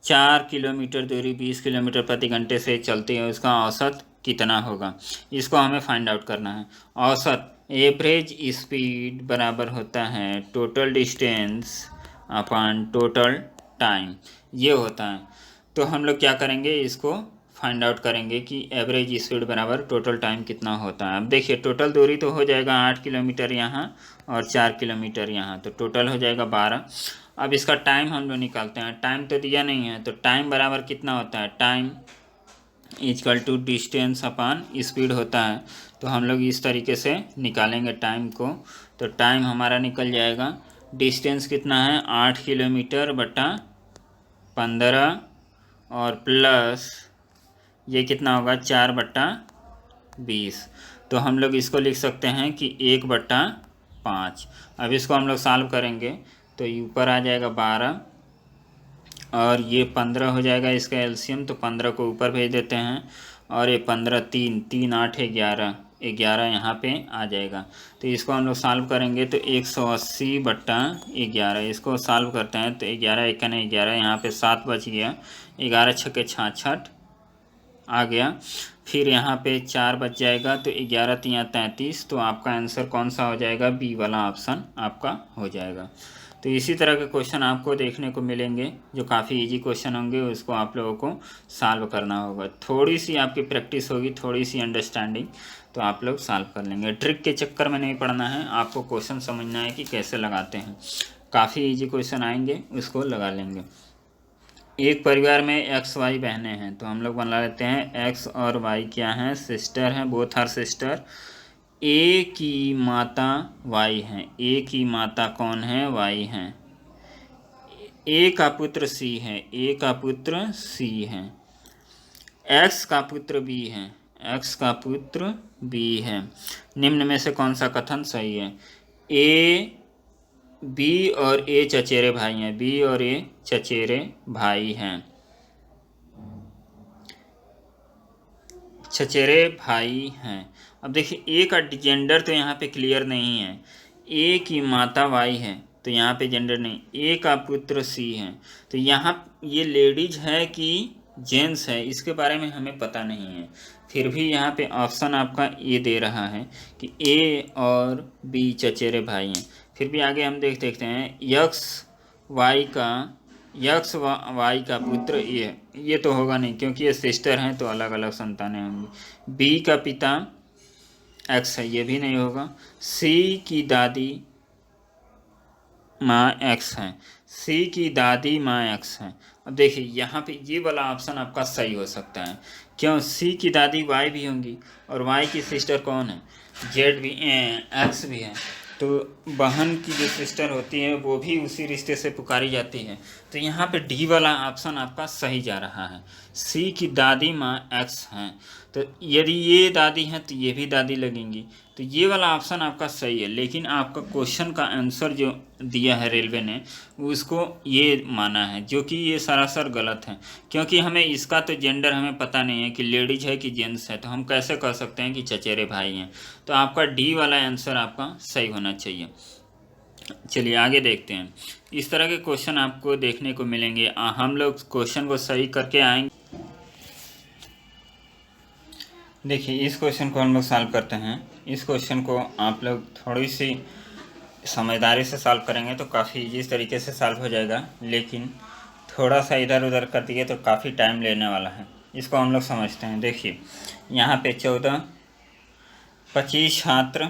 4 किलोमीटर दूरी 20 किलोमीटर प्रति घंटे से चलती है, उसका औसत कितना होगा। इसको हमें फाइंड आउट करना है। औसत एवरेज स्पीड बराबर होता है total distance upon total time, ये होता है। तो हम लोग क्या करेंगे, इसको फाइंड आउट करेंगे कि एवरेज स्पीड बराबर टोटल टाइम कितना होता है। अब देखिए टोटल दूरी तो हो जाएगा 8 किलोमीटर यहाँ और 4 किलोमीटर यहाँ, तो टोटल हो जाएगा 12। अब इसका टाइम हम लोग निकालते हैं। टाइम तो दिया नहीं है, तो टाइम बराबर कितना होता है, time equal to distance upon speed होता है। तो हम लोग इस तरीके से निकालेंगे टाइम को। तो टाइम हमारा निकल जाएगा, डिस्टेंस कितना है 8 किलोमीटर बटा 15 और प्लस ये कितना होगा 4 बटा 20। तो हम लोग इसको लिख सकते हैं कि 1 बटा 5। अब इसको हम लोग सॉल्व करेंगे तो ऊपर आ जाएगा 12 और ये 15 हो जाएगा इसका एलसीएम, तो 15 को ऊपर भेज देते हैं, और ये 15 3 3 8 11 11 यहाँ पे आ जाएगा। तो इसको हम लोग सॉल्व करेंगे तो 180 बटा 11, इसको सॉल्व करते हैं तो 11 1 11, यहाँ पे 7 बच गया, 11 छक्के 66 आ गया। फिर यहाँ पे 4 बच जाएगा, तो 11 3 33। तो आपका आंसर कौन सा हो जाएगा, बी वाला ऑप्शन आपका हो जाएगा। तो इसी तरह के क्वेश्चन आपको देखने को मिलेंगे जो काफ़ी इजी क्वेश्चन होंगे, उसको आप लोगों को सॉल्व करना होगा। थोड़ी सी आपकी प्रैक्टिस होगी, थोड़ी सी अंडरस्टैंडिंग, तो आप लोग सॉल्व कर लेंगे। ट्रिक के चक्कर में नहीं पड़ना है, आपको क्वेश्चन समझना है कि कैसे लगाते हैं। काफ़ी इजी क्वेश्चन आएंगे, उसको लगा लेंगे। एक परिवार में एक्स वाई बहनें हैं, तो हम लोग बना लेते हैं एक्स और वाई क्या हैं, सिस्टर हैं, बोथ आर सिस्टर। ए की माता वाई हैं, ए की माता कौन है, वाई हैं। ए का पुत्र सी है, ए का पुत्र सी है। एक्स का पुत्र बी है, एक्स का पुत्र बी है। निम्न में से कौन सा कथन सही है। ए बी और ए चचेरे भाई हैं, बी और ए चचेरे भाई हैं, चचेरे भाई हैं। अब देखिए ए का जेंडर तो यहाँ पे क्लियर नहीं है। ए की माता वाई है तो यहाँ पे जेंडर नहीं। ए का पुत्र सी है, तो यहाँ ये लेडीज है कि जेंट्स है इसके बारे में हमें पता नहीं है। फिर भी यहाँ पे ऑप्शन आपका ए दे रहा है कि ए और बी चचेरे भाई हैं। फिर भी आगे हम देखते हैं यक्स वाई का पुत्र ये तो होगा नहीं क्योंकि ये सिस्टर हैं तो अलग अलग संतानें होंगी। बी का पिता एक्स है, ये भी नहीं होगा। सी की दादी माँ एक्स है, सी की दादी माँ एक्स है। अब देखिए यहाँ पे ये वाला ऑप्शन आपका सही हो सकता है। क्यों, सी की दादी वाई भी होंगी और वाई की सिस्टर कौन है, जेड भी एक्स भी है, तो बहन की जो सिस्टर होती है वो भी उसी रिश्ते से पुकारी जाती है। तो यहाँ पे डी वाला ऑप्शन आपका सही जा रहा है। सी की दादी माँ एक्स हैं, तो यदि ये दादी हैं तो ये भी दादी लगेंगी, तो ये वाला ऑप्शन आपका सही है। लेकिन आपका क्वेश्चन का आंसर जो दिया है रेलवे ने उसको ये माना है, जो कि ये सरासर गलत है। क्योंकि हमें इसका तो जेंडर हमें पता नहीं है कि लेडीज है कि जेंट्स है, तो हम कैसे कह सकते हैं कि चचेरे भाई हैं। तो आपका डी वाला आंसर आपका सही होना चाहिए। चलिए आगे देखते हैं। इस तरह के क्वेश्चन आपको देखने को मिलेंगे। हम लोग क्वेश्चन को सही करके आएंगे। देखिए इस क्वेश्चन को हम लोग सॉल्व करते हैं। इस क्वेश्चन को आप लोग थोड़ी सी समझदारी से सॉल्व करेंगे तो काफ़ी इस तरीके से सॉल्व हो जाएगा, लेकिन थोड़ा सा इधर उधर कर दिए तो काफ़ी टाइम लेने वाला है। इसको हम लोग समझते हैं। देखिए यहाँ पे 25 छात्र,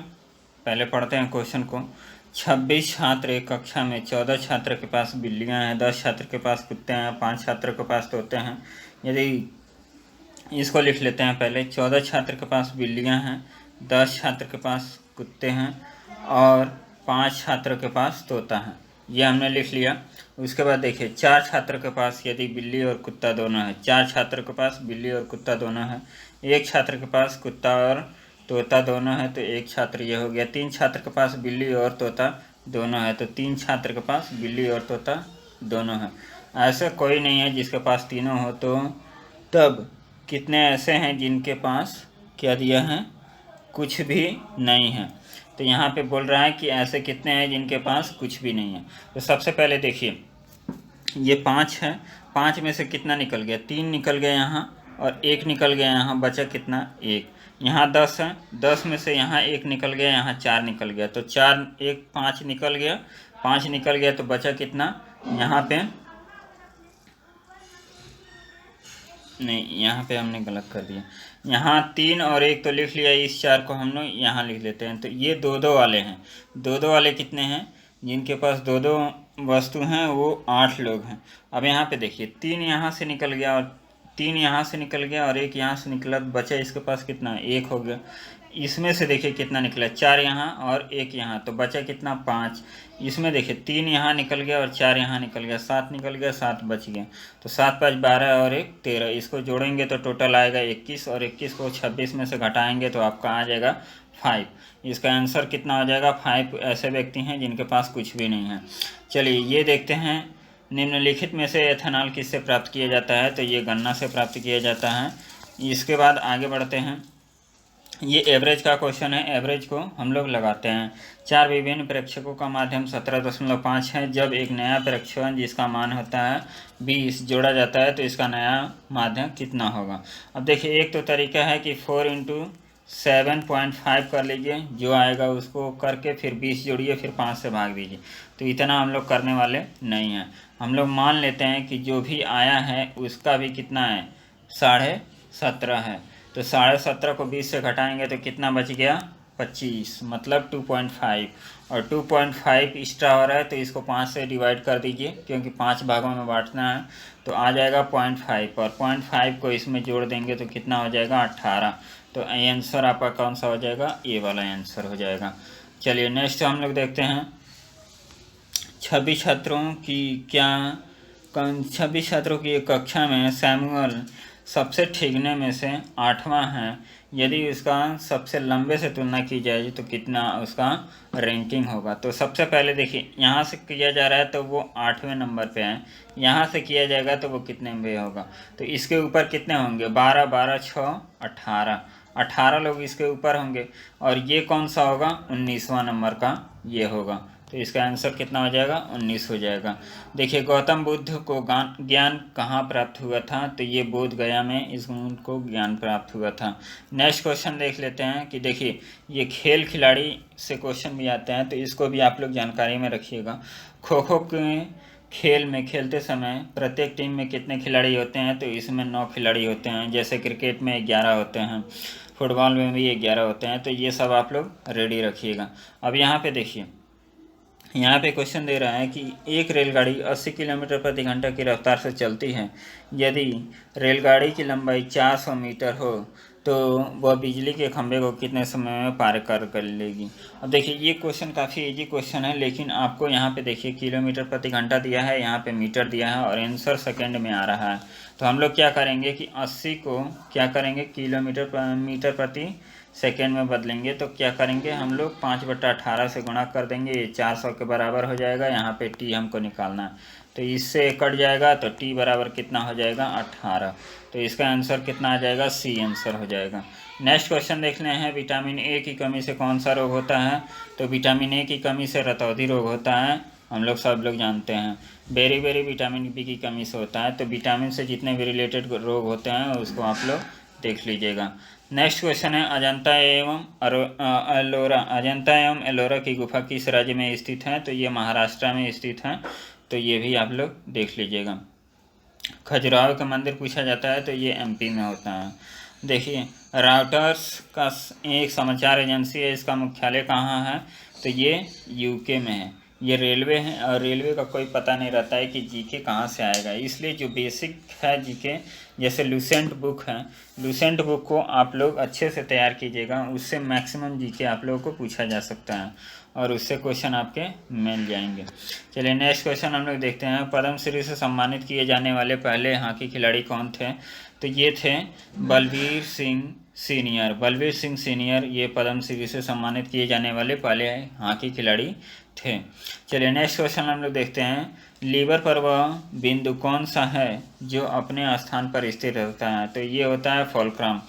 पहले पढ़ते हैं क्वेश्चन को। 26 छात्र एक कक्षा में, 14 छात्र के पास बिल्लियाँ हैं, 10 छात्र के पास कुत्ते हैं, 5 छात्र के पास तोते हैं। यदि इसको लिख लेते हैं पहले, 14 छात्र के पास बिल्लियाँ हैं, 10 छात्र के पास कुत्ते हैं और 5 छात्र के पास तोता है। ये हमने लिख लिया। उसके बाद देखिए 4 छात्र के पास यदि बिल्ली और कुत्ता दोनों है, 4 छात्र के पास बिल्ली और कुत्ता दोनों है। 1 छात्र के पास कुत्ता और तोता दोनों है, तो 1 छात्र ये हो गया। 3 छात्र के पास बिल्ली और तोता दोनों है, तो 3 छात्र के पास बिल्ली और तोता दोनों है। ऐसा कोई नहीं है जिसके पास तीनों हो, तो तब कितने ऐसे हैं जिनके पास क्या दिया है, कुछ भी नहीं है। तो यहाँ पे बोल रहा है कि ऐसे कितने हैं जिनके पास कुछ भी नहीं है। तो सबसे पहले देखिए ये 5 है, 5 में से कितना निकल गया, 3 निकल गया यहाँ और 1 निकल गया यहाँ, बचा कितना 1। यहाँ 10 है, 10 में से यहाँ 1 निकल गया, यहाँ 4 निकल गया, तो 4 1 5 निकल गया, 5 निकल गया, तो बचा कितना यहाँ पे, नहीं यहाँ पे हमने गलत कर दिया। यहाँ 3 और 1 तो लिख लिया, इस 4 को हम लोग यहाँ लिख लेते हैं। तो ये 2-2 वाले हैं। 2-2 वाले कितने हैं, जिनके पास 2-2 वस्तु हैं वो 8 लोग हैं। अब यहाँ पे देखिए 3 यहाँ से निकल गया और 3 यहाँ से निकल गया और 1 यहाँ से निकला, बचा इसके पास कितना 1 हो गया। इसमें से देखिए कितना निकला, 4 यहाँ और 1 यहाँ, तो बचा कितना 5। इसमें देखिए 3 यहाँ निकल गया और 4 यहाँ निकल गया, 7 निकल गया, 7 बच गया, तो 7 5 12 और 1 13। इसको जोड़ेंगे तो टोटल आएगा 21 और 21 को 26 में से घटाएंगे तो आपका आ जाएगा 5। इसका आंसर कितना हो जाएगा 5 ऐसे व्यक्ति हैं जिनके पास कुछ भी नहीं है। चलिए ये देखते हैं निम्नलिखित में से एथेनॉल किससे प्राप्त किया जाता है, तो ये गन्ना से प्राप्त किया जाता है। इसके बाद आगे बढ़ते हैं। ये एवरेज का क्वेश्चन है, एवरेज को हम लोग लगाते हैं। 4 विभिन्न प्रेक्षकों का माध्यम 17.5 है। जब एक नया प्रेक्षण जिसका मान होता है 20 जोड़ा जाता है तो इसका नया माध्यम कितना होगा। अब देखिए एक तो तरीका है कि 4 × 7.5 कर लीजिए, जो आएगा उसको करके फिर 20 जोड़िए, फिर 5 से भाग दीजिए। तो इतना हम लोग करने वाले नहीं हैं। हम लोग मान लेते हैं कि जो भी आया है उसका भी कितना है 17.5 है। तो 17.5 को 20 से घटाएंगे तो कितना बच गया 25, मतलब 2.5, और 2.5 एक्स्ट्रा हो रहा है तो इसको 5 से डिवाइड कर दीजिए क्योंकि 5 भागों में बांटना है, तो आ जाएगा 0.5, और 0.5 को इसमें जोड़ देंगे तो कितना हो जाएगा 18। तो आंसर आपका कौन सा हो जाएगा, ए वाला आंसर हो जाएगा। चलिए नेक्स्ट हम लोग देखते हैं 26 छात्रों की क्या 26 छात्रों की एक कक्षा में सैमुअल सबसे ठीकने में से 8वां है। यदि उसका सबसे लंबे से तुलना की जाए तो कितना उसका रैंकिंग होगा। तो सबसे पहले देखिए यहाँ से किया जा रहा है तो वो 8वें नंबर पे है, यहाँ से किया जाएगा तो वो कितने में होगा, तो इसके ऊपर कितने होंगे 12, 12, 6, 18, 18 लोग इसके ऊपर होंगे, और ये कौन सा होगा 19वां नंबर का ये होगा। तो इसका आंसर कितना हो जाएगा 19 हो जाएगा। देखिए गौतम बुद्ध को ज्ञान कहाँ प्राप्त हुआ था, तो ये बोध गया में इसको ज्ञान प्राप्त हुआ था। नेक्स्ट क्वेश्चन देख लेते हैं कि देखिए ये खेल खिलाड़ी से क्वेश्चन भी आते हैं तो इसको भी आप लोग जानकारी में रखिएगा। खो खो के खेल में खेलते समय प्रत्येक टीम में कितने खिलाड़ी होते हैं, तो इसमें 9 खिलाड़ी होते हैं, जैसे क्रिकेट में 11 होते हैं, फुटबॉल में भी 11 होते हैं, तो ये सब आप लोग रेडी रखिएगा। अब यहाँ पे देखिए यहाँ पे क्वेश्चन दे रहा है कि एक रेलगाड़ी 80 किलोमीटर प्रति घंटा की रफ्तार से चलती है। यदि रेलगाड़ी की लंबाई 400 मीटर हो तो वह बिजली के खंभे को कितने समय में पार कर लेगी। अब देखिए ये क्वेश्चन काफ़ी इजी क्वेश्चन है, लेकिन आपको यहाँ पे देखिए किलोमीटर प्रति घंटा दिया है, यहाँ पे मीटर दिया है और आंसर सेकंड में आ रहा है। तो हम लोग क्या करेंगे कि 80 को क्या करेंगे मीटर प्रति सेकेंड में बदलेंगे, तो क्या करेंगे हम लोग 5/18 से गुणा कर देंगे, ये 400 के बराबर हो जाएगा। यहाँ पे टी हमको निकालना है, तो इससे कट जाएगा तो टी बराबर कितना हो जाएगा 18। तो इसका आंसर कितना आ जाएगा, सी आंसर हो जाएगा। नेक्स्ट क्वेश्चन देख रहे हैं विटामिन ए की कमी से कौन सा रोग होता है। तो विटामिन ए की कमी से रतौंधी रोग होता है, हम लोग सब लोग जानते हैं। बेरी विटामिन बी की कमी से होता है। तो विटामिन से जितने भी रिलेटेड रोग होते हैं उसको आप लोग देख लीजिएगा। नेक्स्ट क्वेश्चन है अजंता एवं एलोरा की गुफा किस राज्य में स्थित है। तो ये महाराष्ट्र में स्थित है, तो ये भी आप लोग देख लीजिएगा। खजुराहो का मंदिर पूछा जाता है, तो ये एमपी में होता है। देखिए रॉयटर्स का एक समाचार एजेंसी है, इसका मुख्यालय कहाँ है, तो ये यूके में है। ये रेलवे है और रेलवे का कोई पता नहीं रहता है कि जीके कहाँ से आएगा, इसलिए जो बेसिक है जीके जैसे लूसेंट बुक है, लूसेंट बुक को आप लोग अच्छे से तैयार कीजिएगा, उससे मैक्सिमम जीके आप लोगों को पूछा जा सकता है और उससे क्वेश्चन आपके मिल जाएंगे। चलिए नेक्स्ट क्वेश्चन हम लोग देखते हैं। पद्मश्री से सम्मानित किए जाने वाले पहले हॉकी खिलाड़ी कौन थे। तो ये थे बलवीर सिंह सीनियर ये पद्मश्री से सम्मानित किए जाने वाले पहले हॉकी खिलाड़ी थे। चलिए नेक्स्ट क्वेश्चन हम लोग देखते हैं। लीवर पर वह बिंदु कौन सा है जो अपने स्थान पर स्थिर रहता है। तो ये होता है फुलक्रम।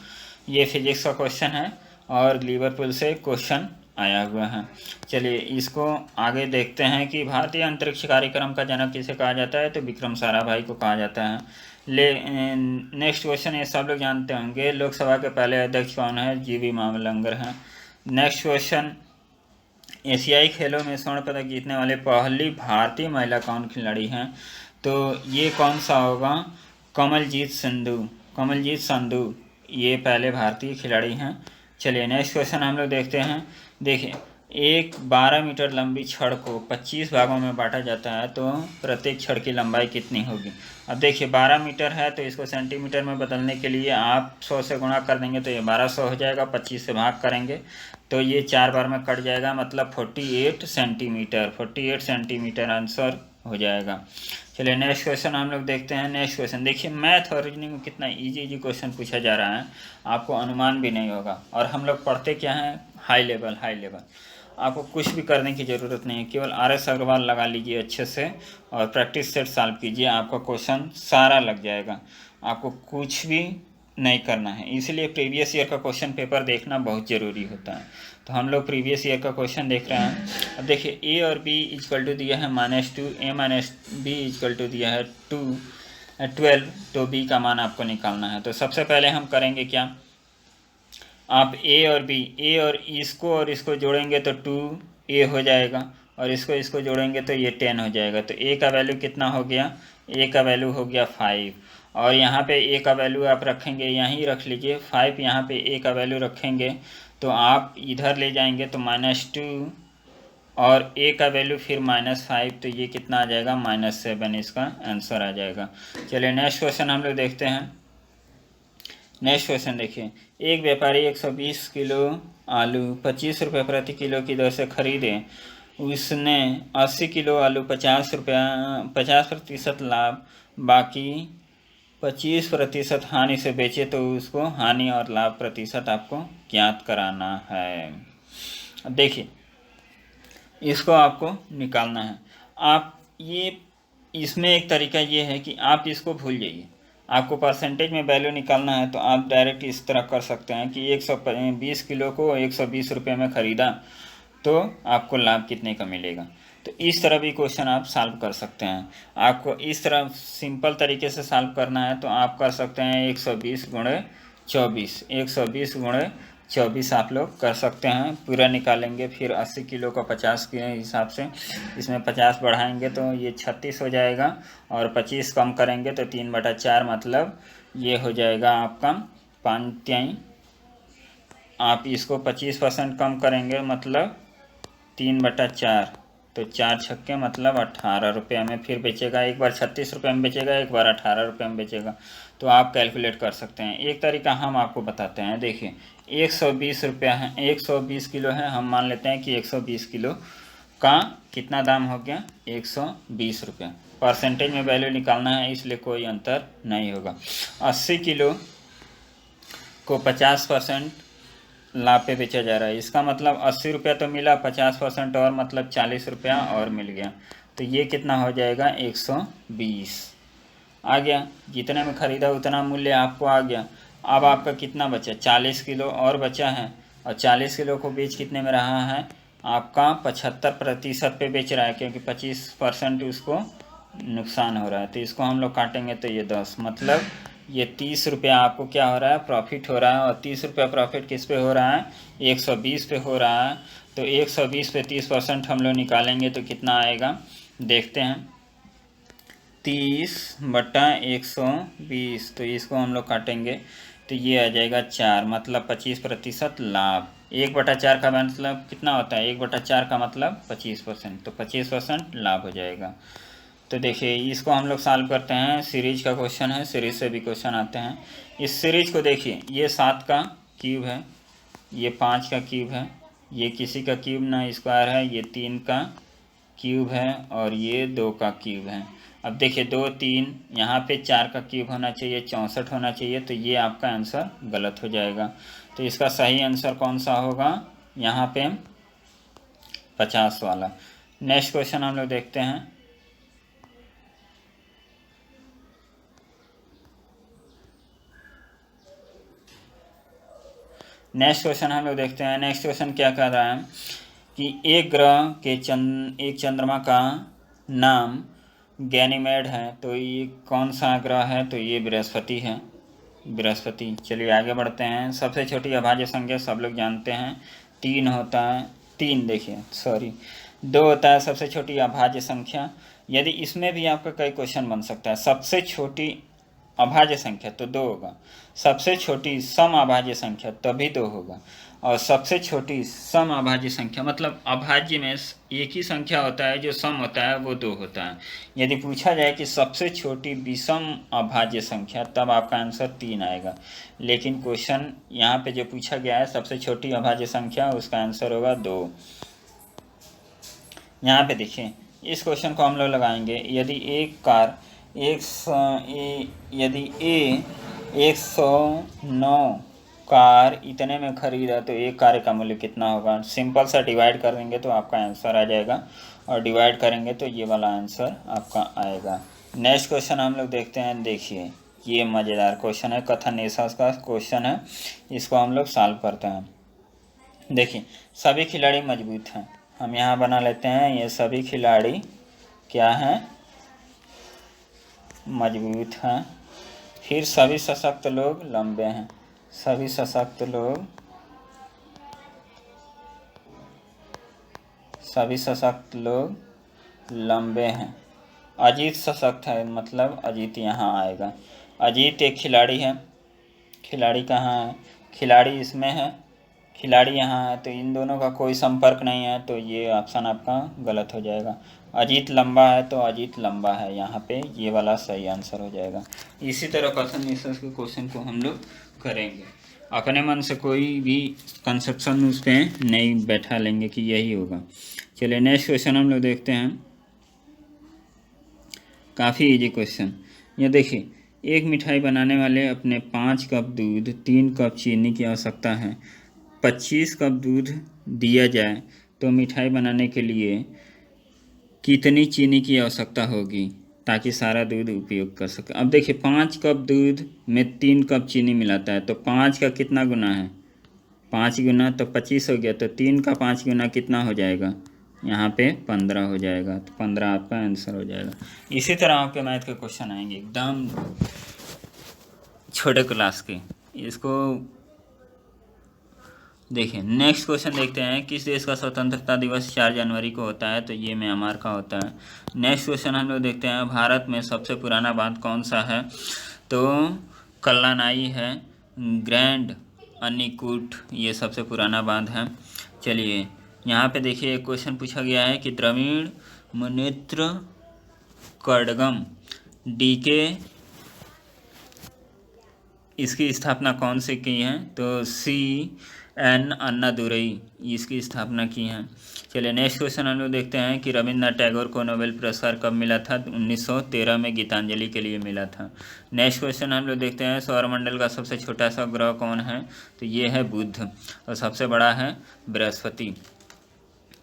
ये फिजिक्स का क्वेश्चन है और लिवरपूल से क्वेश्चन आया हुआ है। चलिए इसको आगे देखते हैं कि भारतीय अंतरिक्ष कार्यक्रम का जनक किसे कहा जाता है। तो विक्रम साराभाई को कहा जाता है। नेक्स्ट क्वेश्चन ये सब लोग जानते होंगे, लोकसभा के पहले अध्यक्ष कौन है। जीवी मावलंकर हैं। नेक्स्ट क्वेश्चन, एशियाई खेलों में स्वर्ण पदक जीतने वाले पहली भारतीय महिला कौन खिलाड़ी हैं। तो ये कौन सा होगा, कमलजीत संधू ये पहले भारतीय खिलाड़ी हैं। चलिए नेक्स्ट क्वेश्चन हम लोग देखते हैं। देखिए एक 12 मीटर लंबी छड़ को 25 भागों में बांटा जाता है, तो प्रत्येक छड़ की लंबाई कितनी होगी। अब देखिए 12 मीटर है तो इसको सेंटीमीटर में बदलने के लिए आप 100 से गुणा कर देंगे तो ये 1200 हो जाएगा। 25 से भाग करेंगे तो ये 4 बार में कट जाएगा, मतलब 48 सेंटीमीटर आंसर हो जाएगा। चलिए नेक्स्ट क्वेश्चन हम लोग देखते हैं। नेक्स्ट क्वेश्चन देखिए, मैथ और रीजनिंग में कितना इजी क्वेश्चन पूछा जा रहा है, आपको अनुमान भी नहीं होगा। और हम लोग पढ़ते क्या हैं, हाई लेवल। आपको कुछ भी करने की ज़रूरत नहीं है, केवल RS अग्रवाल लगा लीजिए अच्छे से और प्रैक्टिस सेट सॉल्व कीजिए, आपका क्वेश्चन सारा लग जाएगा। आपको कुछ भी नहीं करना है, इसलिए प्रीवियस ईयर का क्वेश्चन पेपर देखना बहुत ज़रूरी होता है। तो हम लोग प्रीवियस ईयर का क्वेश्चन देख रहे हैं। अब देखिए a और b इक्वल टू दिया है -2, a-b इक्वल टू दिया है 12, तो b का मान आपको निकालना है। तो सबसे पहले हम करेंगे क्या, आप a और इसको जोड़ेंगे तो 2a हो जाएगा और इसको जोड़ेंगे तो ये 10 हो जाएगा। तो a का वैल्यू कितना हो गया, a का वैल्यू हो गया 5 और यहाँ पे ए का वैल्यू आप रखेंगे, यहीं रख लीजिए 5, यहाँ पे ए का वैल्यू रखेंगे तो आप इधर ले जाएंगे तो -2 और ए का वैल्यू फिर -5, तो ये कितना आ जाएगा -7, इसका आंसर आ जाएगा। चलिए नेक्स्ट क्वेश्चन हम लोग देखते हैं। नेक्स्ट क्वेश्चन देखिए, एक व्यापारी 120 किलो आलू 25 रुपये प्रति किलो की दर से खरीदे, उसने 80 किलो आलू 50% लाभ, बाकी 25% हानि से बेचे, तो उसको हानि और लाभ प्रतिशत आपको ज्ञात कराना है। अब देखिए इसको आपको निकालना है। आप ये इसमें एक तरीका ये है कि आप इसको भूल जाइए, आपको परसेंटेज में वैल्यू निकालना है तो आप डायरेक्ट इस तरह कर सकते हैं कि 120 किलो को 120 रुपये में ख़रीदा तो आपको लाभ कितने का मिलेगा। तो इस तरह भी क्वेश्चन आप सॉल्व कर सकते हैं। आपको इस तरह सिंपल तरीके से सॉल्व करना है तो आप कर सकते हैं 120 गुणे 24, 120 गुणे 24 आप लोग कर सकते हैं। पूरा निकालेंगे फिर 80 किलो का 50 के हिसाब से इसमें 50 बढ़ाएंगे तो ये 36 हो जाएगा, और 25 कम करेंगे तो 3/4, मतलब ये हो जाएगा आपका 5। आप इसको 25% कम करेंगे मतलब 3/4, तो 4 छक्के मतलब 18 रुपये में फिर बेचेगा। एक बार 36 रुपये में बेचेगा, एक बार 18 रुपये में बेचेगा। तो आप कैलकुलेट कर सकते हैं। एक तरीका हम आपको बताते हैं। देखिए 120 रुपया है, 120 किलो है, हम मान लेते हैं कि 120 किलो का कितना दाम हो गया 120 रुपया। परसेंटेज में वैल्यू निकालना है इसलिए कोई अंतर नहीं होगा। 80 किलो को 50% लाभ पे बेचा जा रहा है, इसका मतलब 80 रुपया तो मिला, 50% और मतलब 40 रुपया और मिल गया, तो ये कितना हो जाएगा 120 आ गया। जितने में ख़रीदा उतना मूल्य आपको आ गया। अब आपका कितना बचा, 40 किलो और बचा है, और 40 किलो को बेच कितने में रहा है आपका 75% पे बेच रहा है, क्योंकि 25% उसको नुकसान हो रहा है। तो इसको हम लोग काटेंगे तो ये 10, मतलब ये 30 रुपया आपको क्या हो रहा है प्रॉफिट हो रहा है। और 30 रुपया प्रॉफिट किस पे हो रहा है 120 पे हो रहा है। तो 120 पे 30% हम लोग निकालेंगे तो कितना आएगा देखते हैं, 30/120, तो इसको हम लोग काटेंगे तो ये आ जाएगा 4, मतलब 25% लाभ। 1/4 का मतलब कितना होता है, 1/4 का मतलब 25%, तो 25% लाभ हो जाएगा। तो देखिए इसको हम लोग सॉल्व करते हैं। सीरीज का क्वेश्चन है, सीरीज से भी क्वेश्चन आते हैं। इस सीरीज को देखिए, ये 7 का क्यूब है, ये 5 का क्यूब है, ये किसी का क्यूब ना स्क्वायर है, ये 3 का क्यूब है, और ये 2 का क्यूब है। अब देखिए 2, 3, यहाँ पे 4 का क्यूब होना चाहिए, 64 होना चाहिए, तो ये आपका आंसर गलत हो जाएगा। तो इसका सही आंसर कौन सा होगा यहाँ पे 50 वाला। नेक्स्ट क्वेश्चन हम लोग देखते हैं। नेक्स्ट क्वेश्चन हम लोग देखते हैं। नेक्स्ट क्वेश्चन क्या कह रहा है कि एक ग्रह के एक चंद्रमा का नाम गैनीमेड है, तो ये कौन सा ग्रह है, तो ये बृहस्पति है, बृहस्पति। चलिए आगे बढ़ते हैं। सबसे छोटी अभाज्य संख्या सब लोग जानते हैं 3 होता है, 3 देखिए सॉरी 2 होता है सबसे छोटी अभाज्य संख्या। यदि इसमें भी आपका कई क्वेश्चन बन सकता है। सबसे छोटी अभाज्य संख्या तो 2 होगा, सबसे छोटी सम अभाज्य संख्या तभी 2 होगा, और सबसे छोटी सम अभाज्य संख्या मतलब अभाज्य में एक ही संख्या होता है जो सम होता है वो 2 होता है। यदि पूछा जाए कि सबसे छोटी विषम अभाज्य संख्या, तब आपका आंसर 3 आएगा। लेकिन क्वेश्चन यहाँ पे जो पूछा गया है सबसे छोटी अभाज्य संख्या, उसका आंसर होगा 2। यहाँ पे देखिए इस क्वेश्चन को हम लोग लगाएंगे। यदि एक कार यदि ए 109 कार इतने में ख़रीदा तो एक कार का मूल्य कितना होगा। सिंपल सा डिवाइड कर देंगे तो आपका आंसर आ जाएगा, और डिवाइड करेंगे तो ये वाला आंसर आपका आएगा। नेक्स्ट क्वेश्चन हम लोग देखते हैं। देखिए ये मज़ेदार क्वेश्चन है, कथन निशा का क्वेश्चन है, इसको हम लोग सॉल्व करते हैं। देखिए सभी खिलाड़ी मजबूत हैं, हम यहाँ बना लेते हैं ये सभी खिलाड़ी क्या हैं मजबूत हैं। फिर सभी सशक्त लोग लंबे हैं, सभी सशक्त लोग लंबे हैं। अजीत सशक्त है, मतलब अजीत यहाँ आएगा। अजीत एक खिलाड़ी है, खिलाड़ी कहाँ है, खिलाड़ी इसमें है, खिलाड़ी यहाँ है, तो इन दोनों का कोई संपर्क नहीं है, तो ये ऑप्शन आपका गलत हो जाएगा। अजीत लंबा है तो अजीत लंबा है, यहाँ पे ये वाला सही आंसर हो जाएगा। इसी तरह क्वेश्चन आंसर के क्वेश्चन को हम लोग करेंगे, अपने मन से कोई भी कंसेप्शन उस पर नहीं बैठा लेंगे कि यही होगा। चलिए नेक्स्ट क्वेश्चन हम लोग देखते हैं, काफ़ी इजी क्वेश्चन। ये देखिए, एक मिठाई बनाने वाले अपने 5 कप दूध 3 कप चीनी की आवश्यकता है, 25 कप दूध दिया जाए तो मिठाई बनाने के लिए कितनी चीनी की आवश्यकता होगी ताकि सारा दूध उपयोग कर सके। अब देखिए 5 कप दूध में 3 कप चीनी मिलाता है, तो 5 का कितना गुना है, 5 गुना तो 25 हो गया, तो 3 का 5 गुना कितना हो जाएगा, यहाँ पे 15 हो जाएगा, तो 15 आपका आंसर हो जाएगा। इसी तरह आपके मैथ के क्वेश्चन आएंगे एकदम छोटे क्लास के। इसको देखिए नेक्स्ट क्वेश्चन देखते हैं, किस देश का स्वतंत्रता दिवस 4 जनवरी को होता है, तो ये म्यांमार का होता है। नेक्स्ट क्वेश्चन हम लोग देखते हैं, भारत में सबसे पुराना बांध कौन सा है, तो कल्लानाई है, ग्रैंड अन्नीकूट ये सबसे पुराना बांध है। चलिए यहाँ पे देखिए एक क्वेश्चन पूछा गया है कि द्रविड़ मुनेत्र कड़गम डीके इसकी स्थापना कौन से की है, तो CN अन्नादुरई इसकी स्थापना की है। चलिए नेक्स्ट क्वेश्चन हम लोग देखते हैं कि रविन्द्रनाथ टैगोर को नोबेल पुरस्कार कब मिला था, 1913 में गीतांजलि के लिए मिला था। नेक्स्ट क्वेश्चन हम लोग देखते हैं, सौरमंडल का सबसे छोटा सा ग्रह कौन है, तो ये है बुध, और सबसे बड़ा है बृहस्पति।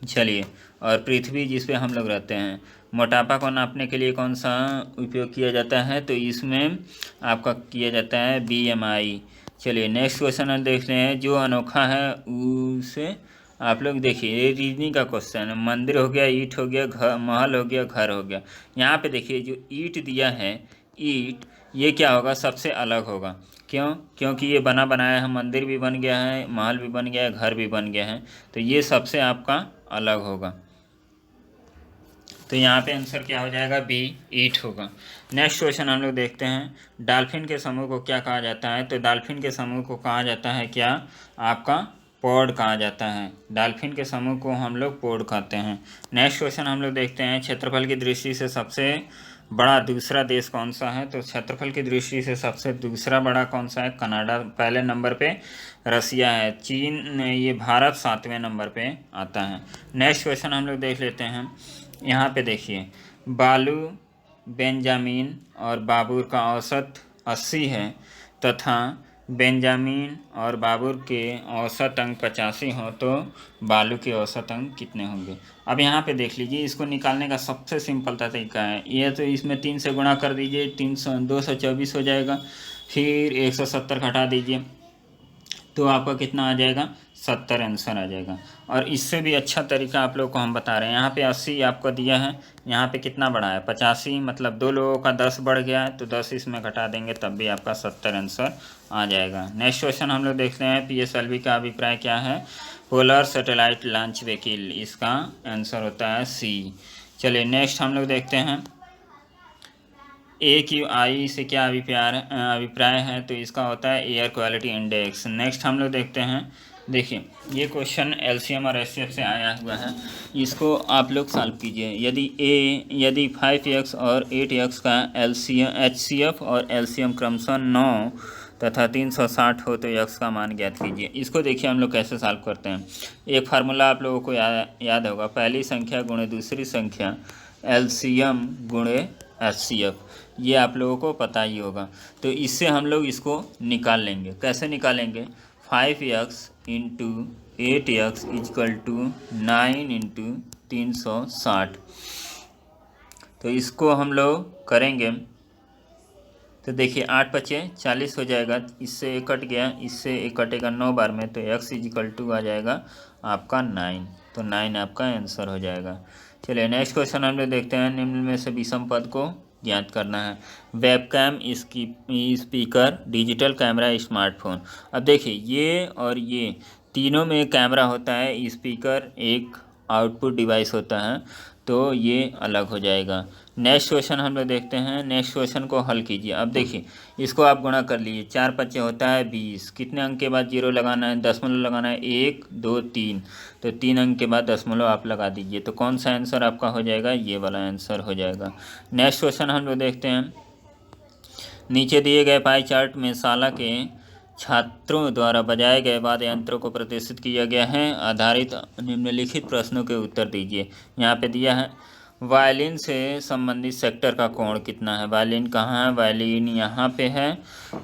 चलिए, और पृथ्वी जिस पे हम लोग रहते हैं, मोटापा को नापने के लिए कौन सा उपयोग किया जाता है, तो इसमें आपका किया जाता है BMI। चलिए नेक्स्ट क्वेश्चन हम देखते हैं, जो अनोखा है उसे आप लोग देखिए, ये रीजनिंग का क्वेश्चन है, मंदिर हो गया, ईंट हो गया, घर महल हो गया, घर हो गया। यहाँ पे देखिए जो ईंट दिया है, ईंट ये क्या होगा, सबसे अलग होगा, क्यों, क्योंकि ये बना बनाया है, मंदिर भी बन गया है, महल भी बन गया है, घर भी बन गया है, तो ये सबसे आपका अलग होगा। तो यहाँ पे आंसर क्या हो जाएगा, B ईट होगा। नेक्स्ट क्वेश्चन हम लोग देखते हैं, डॉल्फिन के समूह को क्या कहा जाता है, तो डॉल्फिन के समूह को कहा जाता है क्या, आपका पॉड कहा जाता है। डॉल्फिन के समूह को हम लोग पॉड कहते हैं। नेक्स्ट क्वेश्चन हम लोग देखते हैं, क्षेत्रफल की दृष्टि से सबसे बड़ा दूसरा देश कौन सा है, तो क्षेत्रफल की दृष्टि से सबसे दूसरा बड़ा कौन सा है, कनाडा पहले नंबर पे, रसिया है, चीन, ये भारत 7वें नंबर पे आता है। नेक्स्ट क्वेश्चन हम लोग देख लेते हैं, यहाँ पे देखिए, बालू, बेंजामिन और बाबर का औसत 80 है तथा बेंजामिन और बाबर के औसत अंक 85 हो, तो बालू के औसत अंक कितने होंगे। अब यहाँ पे देख लीजिए, इसको निकालने का सबसे सिंपल तरीका है, ये तो इसमें 3 से गुणा कर दीजिए, 224 हो जाएगा, फिर 170 घटा दीजिए, तो आपका कितना आ जाएगा, 70 आंसर आ जाएगा। और इससे भी अच्छा तरीका आप लोग को हम बता रहे हैं, यहाँ पे 80 आपको दिया है, यहाँ पे कितना बढ़ा है, 85, मतलब 2 लोगों का 10 बढ़ गया है, तो 10 इसमें घटा देंगे तब भी आपका 70 आंसर आ जाएगा। नेक्स्ट क्वेश्चन हम लोग देखते हैं, PSLV का अभिप्राय क्या है, पोलर सैटेलाइट लॉन्च व्हीकल, इसका आंसर होता है C। चलिए नेक्स्ट हम लोग देखते हैं, AQI से क्या अभिप्राय है, तो इसका होता है एयर क्वालिटी इंडेक्स। नेक्स्ट हम लोग देखते हैं, देखिए ये क्वेश्चन LCM और HCF से आया हुआ है, इसको आप लोग सॉल्व कीजिए। यदि 5x और 8x का HCF और LCM क्रमशः 9 तथा 360 हो तो x का मान ज्ञात कीजिए। इसको देखिए हम लोग कैसे सॉल्व करते हैं, एक फार्मूला आप लोगों को याद होगा, पहली संख्या गुणे दूसरी संख्या LCM गुणे HCF, ये आप लोगों को पता ही होगा। तो इससे हम लोग इसको निकाल लेंगे, कैसे निकालेंगे, 5x into 8x is equal to 9 into 360, तो इसको हम लोग करेंगे, तो देखिए 8 बचे 40 हो जाएगा, इससे एक कट गया, इससे एक कटेगा 9 बार में, तो x इजकल टू आ जाएगा आपका 9, तो 9 आपका आंसर हो जाएगा। चलिए नेक्स्ट क्वेश्चन हम लोग देखते हैं, निम्न में से विषम पद को ज्ञात करना है, webcam, speaker, digital camera, smartphone. अब देखिए ये और ये तीनों में कैमरा होता है, स्पीकर एक आउटपुट डिवाइस होता है, तो ये अलग हो जाएगा। नेक्स्ट क्वेश्चन हम लोग देखते हैं। नेक्स्ट क्वेश्चन को हल कीजिए। अब देखिए, इसको आप गुणा कर लीजिए। 4 पच्चे होता है 20। कितने अंक के बाद जीरो लगाना है? दशमलव लगाना है। 1 2 3, तो 3 अंक के बाद दशमलव आप लगा दीजिए। तो कौन सा आंसर आपका हो जाएगा? ये वाला आंसर हो जाएगा। नेक्स्ट क्वेश्चन हम लोग देखते हैं। नीचे दिए गए पाई चार्ट में शाला के छात्रों द्वारा बजाए गए वाद्य यंत्रों को प्रदर्शित किया गया है। आधारित निम्नलिखित प्रश्नों के उत्तर दीजिए। यहाँ पे दिया है वायलिन से संबंधित सेक्टर का कोण कितना है। वायलिन कहाँ है? वायलिन यहाँ पे है,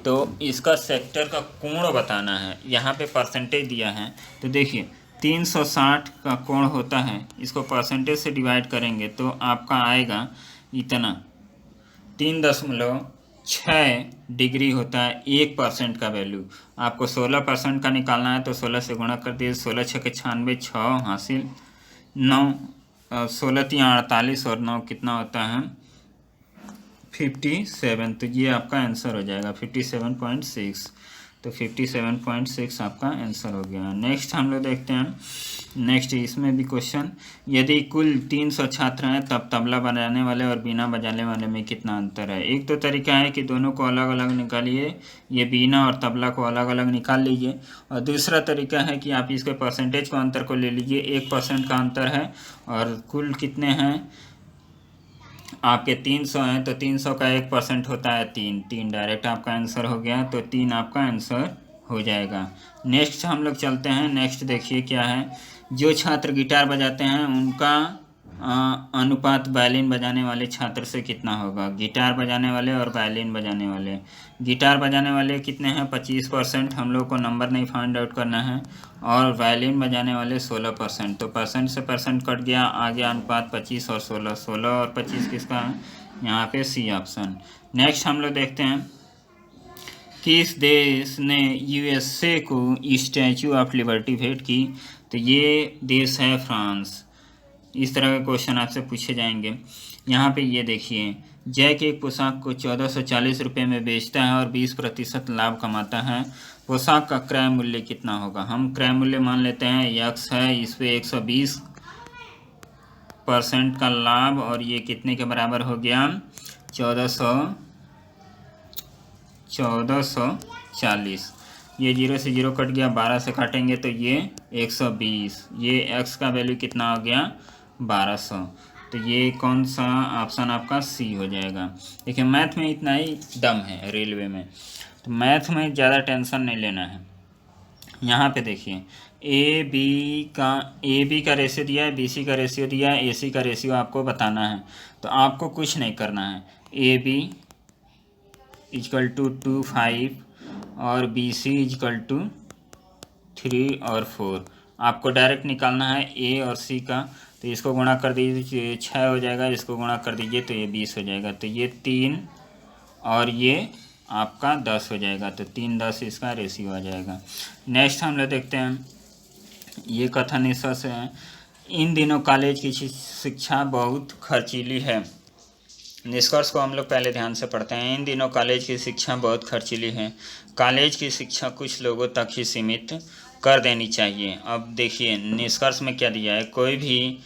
तो इसका सेक्टर का कोण बताना है। यहाँ पे परसेंटेज दिया है, तो देखिए 360 का कोण होता है, इसको परसेंटेज से डिवाइड करेंगे तो आपका आएगा इतना 3.6 डिग्री होता है 1% का वैल्यू। आपको 16% का निकालना है, तो 16 से गुणा कर दिए। 16 छः 96, 6 हासिल 9, 16 3 48 और 9 कितना होता है? 57। तो ये आपका आंसर हो जाएगा 57.6। तो 57.6 आपका आंसर हो गया। नेक्स्ट हम लोग देखते हैं। नेक्स्ट इसमें भी क्वेश्चन, यदि कुल 300 छात्र हैं तब तबला बजाने वाले और बीना बजाने वाले में कितना अंतर है? एक तो तरीका है कि दोनों को अलग अलग निकालिए, ये बीना और तबला को अलग अलग निकाल लीजिए। और दूसरा तरीका है कि आप इसके परसेंटेज को अंतर को ले लीजिए। 1% का अंतर है और कुल कितने हैं आपके? 300 हैं, तो 300 का 1% होता है 3 डायरेक्ट आपका आंसर हो गया। तो 3 आपका आंसर हो जाएगा। नेक्स्ट हम लोग चलते हैं। नेक्स्ट देखिए क्या है। जो छात्र गिटार बजाते हैं उनका अनुपात वायलिन बजाने वाले छात्र से कितना होगा? गिटार बजाने वाले और वायलिन बजाने वाले। गिटार बजाने वाले कितने हैं? 25%। हम लोग को नंबर नहीं फाइंड आउट करना है। और वायलिन बजाने वाले 16%। तो परसेंट से परसेंट कट गया, आ गया अनुपात 25 और 16। 16 और 25 किसका है? यहाँ पे सी ऑप्शन। नेक्स्ट हम लोग देखते हैं, किस देश ने यूएसए को स्टैचू ऑफ लिबर्टी भेंट की? तो ये देश है फ्रांस। इस तरह के क्वेश्चन आपसे पूछे जाएंगे। यहाँ पे ये देखिए, जैक एक पोशाक को 1440 रुपये में बेचता है और 20% लाभ कमाता है। पोशाक का क्रय मूल्य कितना होगा? हम क्रय मूल्य मान लेते हैं यक्स है, इस पर 120% का लाभ, और ये कितने के बराबर हो गया? 1440। ये 0 से 0 कट गया, 12 से काटेंगे तो ये 120। ये x का वैल्यू कितना हो गया? 1200। तो ये कौन सा ऑप्शन आपका सी हो जाएगा। देखिए मैथ में इतना ही दम है रेलवे में, तो मैथ में ज़्यादा टेंशन नहीं लेना है। यहाँ पे देखिए ए बी का रेशियो दिया है, BC का रेशियो दिया है, AC का रेशियो आपको बताना है। तो आपको कुछ नहीं करना है। AB = 2 5 और BC = 3 और 4। आपको डायरेक्ट निकालना है A और C का। तो इसको गुणा कर दीजिए 6 हो जाएगा, इसको गुणा कर दीजिए तो ये 20 हो जाएगा। तो ये 3 और ये आपका 10 हो जाएगा। तो 3:10 इसका रेशियो आ जाएगा। नेक्स्ट हम लोग देखते हैं, ये कथन निष्कर्ष है। इन दिनों कॉलेज की शिक्षा बहुत खर्चीली है। निष्कर्ष को हम लोग पहले ध्यान से पढ़ते हैं। इन दिनों कॉलेज की शिक्षा बहुत खर्चीली है। कॉलेज की शिक्षा कुछ लोगों तक ही सीमित कर देनी चाहिए। अब देखिए निष्कर्ष में क्या दिया है, कोई भी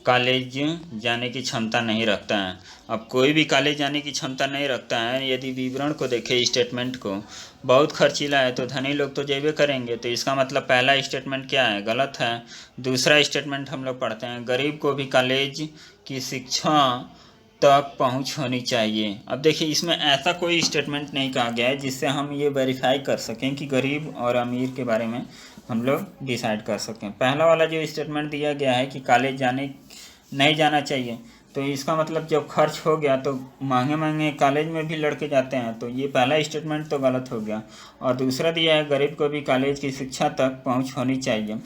कॉलेज जाने की क्षमता नहीं रखता है। अब कोई भी कॉलेज जाने की क्षमता नहीं रखता है, यदि विवरण को देखें, स्टेटमेंट को, बहुत खर्चीला है तो धनी लोग तो जेबे करेंगे। तो इसका मतलब पहला स्टेटमेंट क्या है? गलत है। दूसरा स्टेटमेंट हम लोग पढ़ते हैं, गरीब को भी कॉलेज की शिक्षा तक पहुंच होनी चाहिए। अब देखिए इसमें ऐसा कोई स्टेटमेंट नहीं कहा गया है जिससे हम ये वेरीफाई कर सकें कि गरीब और अमीर के बारे में हम लोग डिसाइड कर सकें। पहला वाला जो स्टेटमेंट दिया गया है कि कॉलेज नहीं जाना चाहिए, तो इसका मतलब जब खर्च हो गया तो महंगे महंगे कॉलेज में भी लड़के जाते हैं। तो ये पहला स्टेटमेंट तो गलत हो गया। और दूसरा दिया है, गरीब को भी कॉलेज की शिक्षा तक पहुँच होनी चाहिए।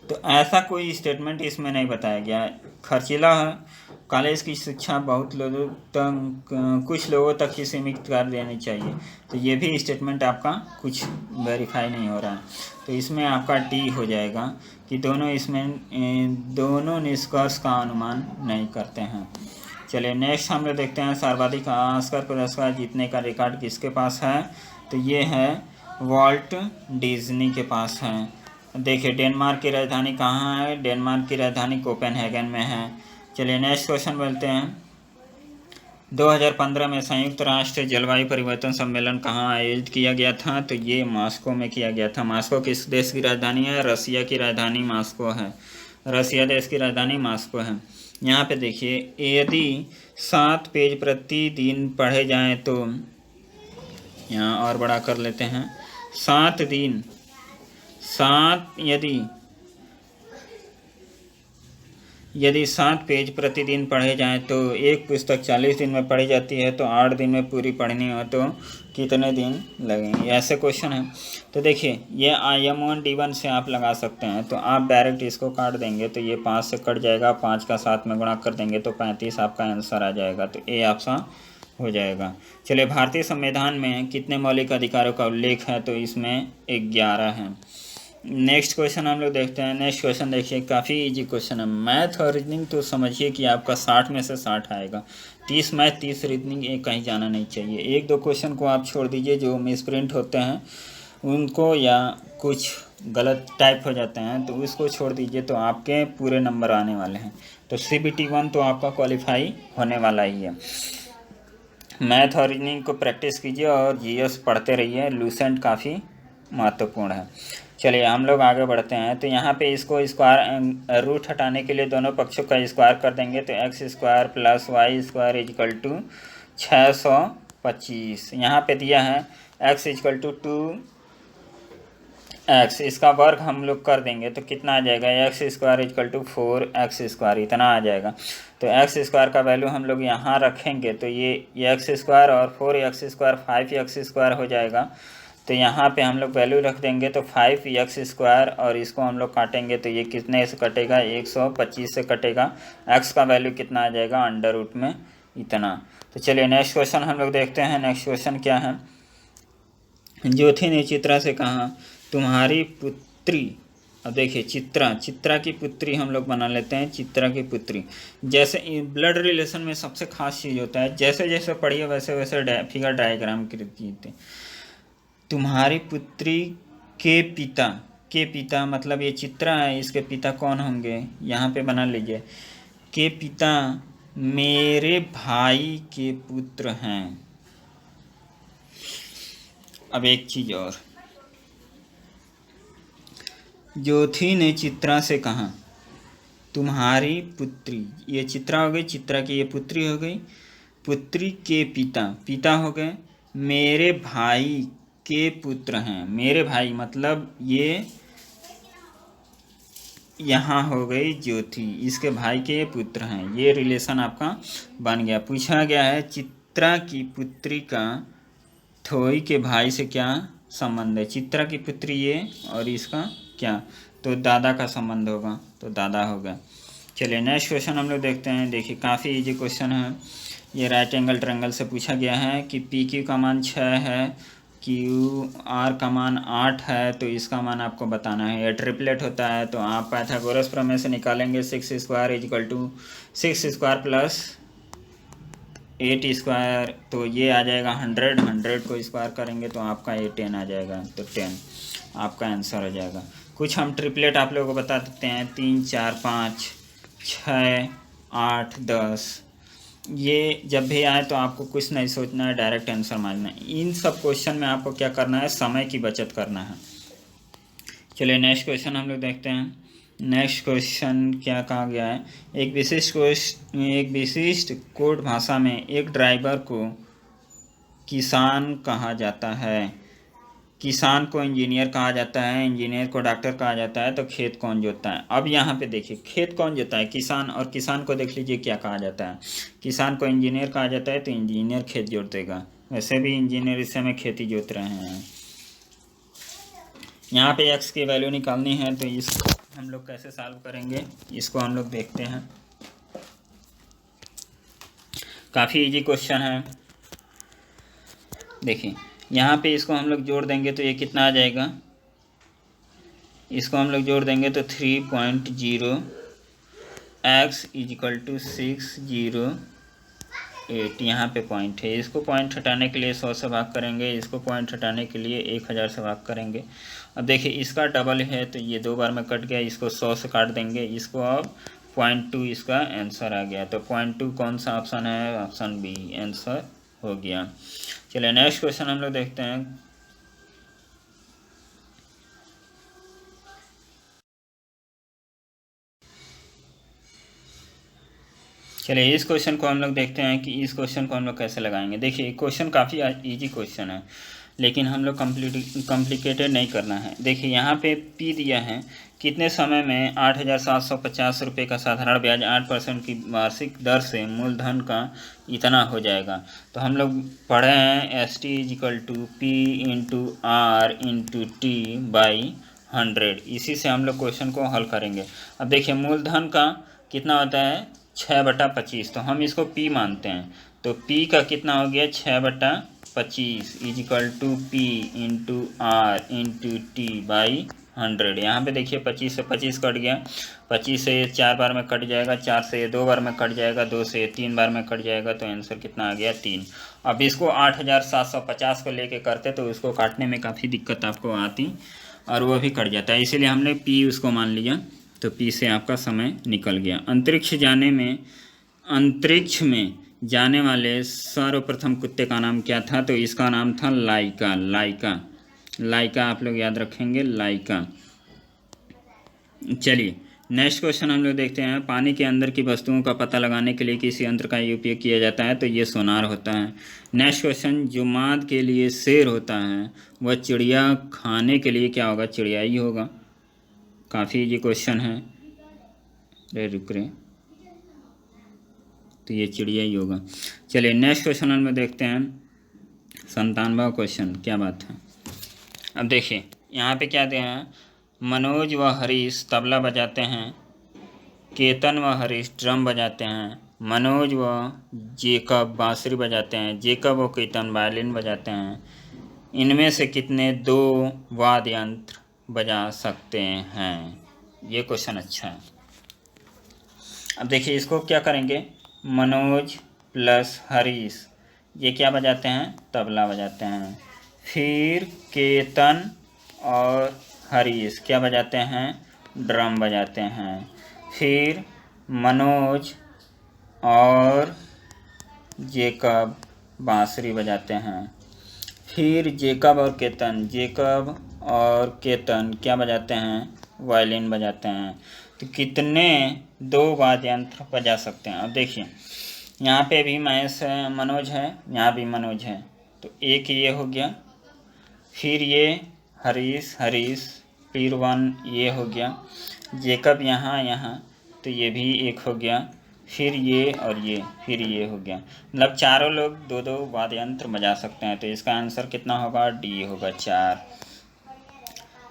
तो ऐसा कोई स्टेटमेंट इसमें नहीं बताया गया। खर्चीला है, कॉलेज की शिक्षा बहुत लोगों तक, कुछ लोगों तक ही सीमित कर देनी चाहिए। तो ये भी स्टेटमेंट आपका कुछ वेरीफाई नहीं हो रहा है। तो इसमें आपका डी हो जाएगा कि दोनों निष्कर्ष का अनुमान नहीं करते हैं। चलिए नेक्स्ट हम लोग देखते हैं, सर्वाधिक ऑस्कर पुरस्कार जीतने का रिकॉर्ड किसके पास है? तो ये है वॉल्ट डिज्नी के पास है। देखिए डेनमार्क की राजधानी कहाँ है, डेनमार्क की राजधानी कोपेनहेगन में है। चलिए नेक्स्ट क्वेश्चन बोलते हैं, 2015 में संयुक्त राष्ट्र जलवायु परिवर्तन सम्मेलन कहाँ आयोजित किया गया था, तो ये मॉस्को में किया गया था। मॉस्को किस देश की राजधानी है, रसिया की राजधानी मॉस्को है, रसिया देश की राजधानी मॉस्को है। यहाँ पे देखिए, यदि 7 पेज प्रतिदिन पढ़े जाएं तो, यहाँ और बड़ा कर लेते हैं, 7 दिन, 7 यदि 7 पेज प्रतिदिन पढ़े जाएं तो एक पुस्तक 40 दिन में पढ़ी जाती है, तो 8 दिन में पूरी पढ़नी हो तो कितने दिन लगेंगे, ऐसे क्वेश्चन है। तो देखिए ये IM1 D1 से आप लगा सकते हैं, तो आप डायरेक्ट इसको काट देंगे तो ये 5 से कट जाएगा, 5 का 7 में गुणा कर देंगे तो 35 आपका आंसर आ जाएगा, तो ए आपका हो जाएगा। चलिए भारतीय संविधान में कितने मौलिक अधिकारों का उल्लेख है, तो इसमें 11 है। नेक्स्ट क्वेश्चन हम लोग देखते हैं। नेक्स्ट क्वेश्चन देखिए, काफ़ी इजी क्वेश्चन है। मैथ और रीजनिंग तो समझिए कि आपका 60 में से 60 आएगा। 30 मैथ 30 रीजनिंग, एक कहीं जाना नहीं चाहिए। एक दो क्वेश्चन को आप छोड़ दीजिए जो मिसप्रिंट होते हैं उनको, या कुछ गलत टाइप हो जाते हैं तो उसको छोड़ दीजिए, तो आपके पूरे नंबर आने वाले हैं। तो CBT 1 तो आपका क्वालिफाई होने वाला ही है। मैथ और रीजनिंग को प्रैक्टिस कीजिए और GS पढ़ते रहिए, लूसेंट काफ़ी महत्वपूर्ण है। चलिए हम लोग आगे बढ़ते हैं। तो यहाँ पे इसको स्क्वायर रूट हटाने के लिए दोनों पक्षों का स्क्वायर कर देंगे, तो x² + y² = 625। यहाँ पे दिया है x = 2x, इसका वर्ग हम लोग कर देंगे तो कितना आ जाएगा, x² = 4x², इतना आ जाएगा। तो x² का वैल्यू हम लोग यहाँ रखेंगे तो ये x² और 4x² 5x² हो जाएगा। तो यहाँ पे हम लोग वैल्यू रख देंगे तो 5x² और इसको हम लोग काटेंगे तो ये कितने से कटेगा, 125 से कटेगा। x का वैल्यू कितना आ जाएगा, अंडर रूट में इतना। तो चलिए नेक्स्ट क्वेश्चन हम लोग देखते हैं। नेक्स्ट क्वेश्चन क्या है, ज्योति ने चित्रा से कहा तुम्हारी पुत्री, अब देखिए चित्रा की पुत्री हम लोग बना लेते हैं, चित्रा की पुत्री। जैसे ब्लड रिलेशन में सबसे खास चीज़ होता है, जैसे जैसे पढ़िए वैसे वैसे फिगर डायग्राम कीजिए। तुम्हारी पुत्री के पिता मतलब ये चित्रा है, इसके पिता कौन होंगे, यहाँ पे बना लीजिए। के पिता मेरे भाई के पुत्र हैं। अब एक चीज़ और, ज्योति ने चित्रा से कहा तुम्हारी पुत्री, ये चित्रा हो गई, चित्रा की ये पुत्री हो गई, पुत्री के पिता हो गए, मेरे भाई के पुत्र हैं। मेरे भाई मतलब ये यहाँ हो गई ज्योति, इसके भाई के पुत्र हैं। ये रिलेशन आपका बन गया। पूछा गया है चित्रा की पुत्री का थोई के भाई से क्या संबंध है। चित्रा की पुत्री ये और इसका क्या, तो दादा का संबंध होगा, तो दादा होगा। चलिए नेक्स्ट क्वेश्चन हम लोग देखते हैं। देखिए काफ़ी इजी क्वेश्चन है ये, राइट एंगल ट्रायंगल से पूछा गया है कि PQ का मान 6 है, QR का मान 8 है, तो इसका मान आपको बताना है। ये ट्रिपलेट होता है तो आप पाइथागोरस प्रमेय से निकालेंगे, 6² = 6² + 8², तो ये आ जाएगा 100 को स्क्वायर करेंगे तो आपका ये 10 आ जाएगा, तो 10 आपका आंसर हो जाएगा। कुछ हम ट्रिपलेट आप लोगों को बता देते हैं, 3 4 5 6 8 10। ये जब भी आए तो आपको कुछ नहीं सोचना है, डायरेक्ट आंसर मारना है। इन सब क्वेश्चन में आपको क्या करना है, समय की बचत करना है। चलिए नेक्स्ट क्वेश्चन हम लोग देखते हैं। नेक्स्ट क्वेश्चन क्या कहा गया है, एक विशिष्ट कोड भाषा में एक ड्राइवर को किसान कहा जाता है, किसान को इंजीनियर कहा जाता है, इंजीनियर को डॉक्टर कहा जाता है, तो खेत कौन जोतता है। अब यहाँ पे देखिए खेत कौन जोतता है, किसान, और किसान को देख लीजिए क्या कहा जाता है। किसान को इंजीनियर कहा जाता है तो इंजीनियर खेत जोतेगा, वैसे भी इंजीनियर इस समय खेती जोत रहे हैं। यहाँ पे x की वैल्यू निकालनी है तो इसको हम लोग कैसे सॉल्व करेंगे, इसको हम लोग देखते हैं। काफ़ी इजी क्वेश्चन है। देखिए यहाँ पे इसको हम लोग जोड़ देंगे तो ये कितना आ जाएगा, इसको हम लोग जोड़ देंगे तो 3.0 x = 60 8 यहाँ पे पॉइंट है, इसको पॉइंट हटाने के लिए 100 से भाग करेंगे, इसको पॉइंट हटाने के लिए 1000 से भाग करेंगे। अब देखिए इसका डबल है तो ये 2 बार में कट गया, इसको 100 से काट देंगे, इसको अब 0.2 इसका आंसर आ गया। तो 0.2 कौन सा ऑप्शन है? ऑप्शन बी आंसर हो गया। चलिए नेक्स्ट क्वेश्चन हम लोग देखते हैं। चलिए इस क्वेश्चन को हम लोग देखते हैं कि इस क्वेश्चन को हम लोग कैसे लगाएंगे। देखिए क्वेश्चन काफ़ी इजी क्वेश्चन है, लेकिन हम लोग कॉम्प्लिकेटेड नहीं करना है। देखिए यहाँ पे पी दिया है, कितने समय में 8,750 रुपये का साधारण ब्याज 8% की वार्षिक दर से मूलधन का इतना हो जाएगा। तो हम लोग पढ़े हैं ST=P/R/T/100। इसी से हम लोग क्वेश्चन को हल करेंगे। अब देखिए मूलधन का कितना होता है? 6/25। तो हम इसको P मानते हैं, तो P का कितना हो गया? 6/25 =P/R/T/100। यहाँ पे देखिए 25 से 25 कट गया, 25 से 4 बार में कट जाएगा, 4 से 2 बार में कट जाएगा, 2 से 3 बार में कट जाएगा, तो आंसर कितना आ गया? 3। अब इसको 8,750 को लेके करते तो उसको काटने में काफ़ी दिक्कत आपको आती और वो भी कट जाता है, इसीलिए हमने P उसको मान लिया। तो P से आपका समय निकल गया। अंतरिक्ष में जाने वाले सर्वप्रथम कुत्ते का नाम क्या था? तो इसका नाम था लाइका। लाइका आप लोग याद रखेंगे, लाइका। चलिए नेक्स्ट क्वेश्चन हम लोग देखते हैं। पानी के अंदर की वस्तुओं का पता लगाने के लिए किसी यंत्र का उपयोग किया जाता है? तो ये सोनार होता है। नेक्स्ट क्वेश्चन, जो माद के लिए शेर होता है वह चिड़िया खाने के लिए क्या होगा? चिड़िया ही होगा। काफ़ी इजी क्वेश्चन है। रुक रहे, तो ये चिड़िया ही होगा। चलिए नेक्स्ट क्वेश्चन हम देखते हैं। 97वां क्वेश्चन, क्या बात है। अब देखिए यहाँ पे क्या दिया है? मनोज व हरीश तबला बजाते हैं, केतन व हरीश ड्रम बजाते हैं, मनोज व जेकब बांसुरी बजाते हैं, जेकब व केतन वायलिन बजाते हैं। इनमें से कितने 2 वाद्य यंत्र बजा सकते हैं? ये क्वेश्चन अच्छा है। अब देखिए इसको क्या करेंगे? मनोज प्लस हरीश ये क्या बजाते हैं? तबला बजाते हैं। फिर केतन और हरीश क्या बजाते हैं? ड्रम बजाते हैं। फिर मनोज और जेकब बांसुरी बजाते हैं। फिर जेकब और केतन क्या बजाते हैं? वायलिन बजाते हैं। तो कितने 2 वाद्य यंत्र बजा सकते हैं? अब देखिए यहाँ पे भी मनोज है, यहाँ भी मनोज है, तो एक ये हो गया। फिर ये हरीश, फिर 1 ये हो गया। जेकब यहाँ, तो ये भी एक हो गया। फिर ये और ये, फिर ये हो गया। मतलब चारों लोग 2-2 वाद्य यंत्र बजा सकते हैं। तो इसका आंसर कितना होगा? डी होगा, 4।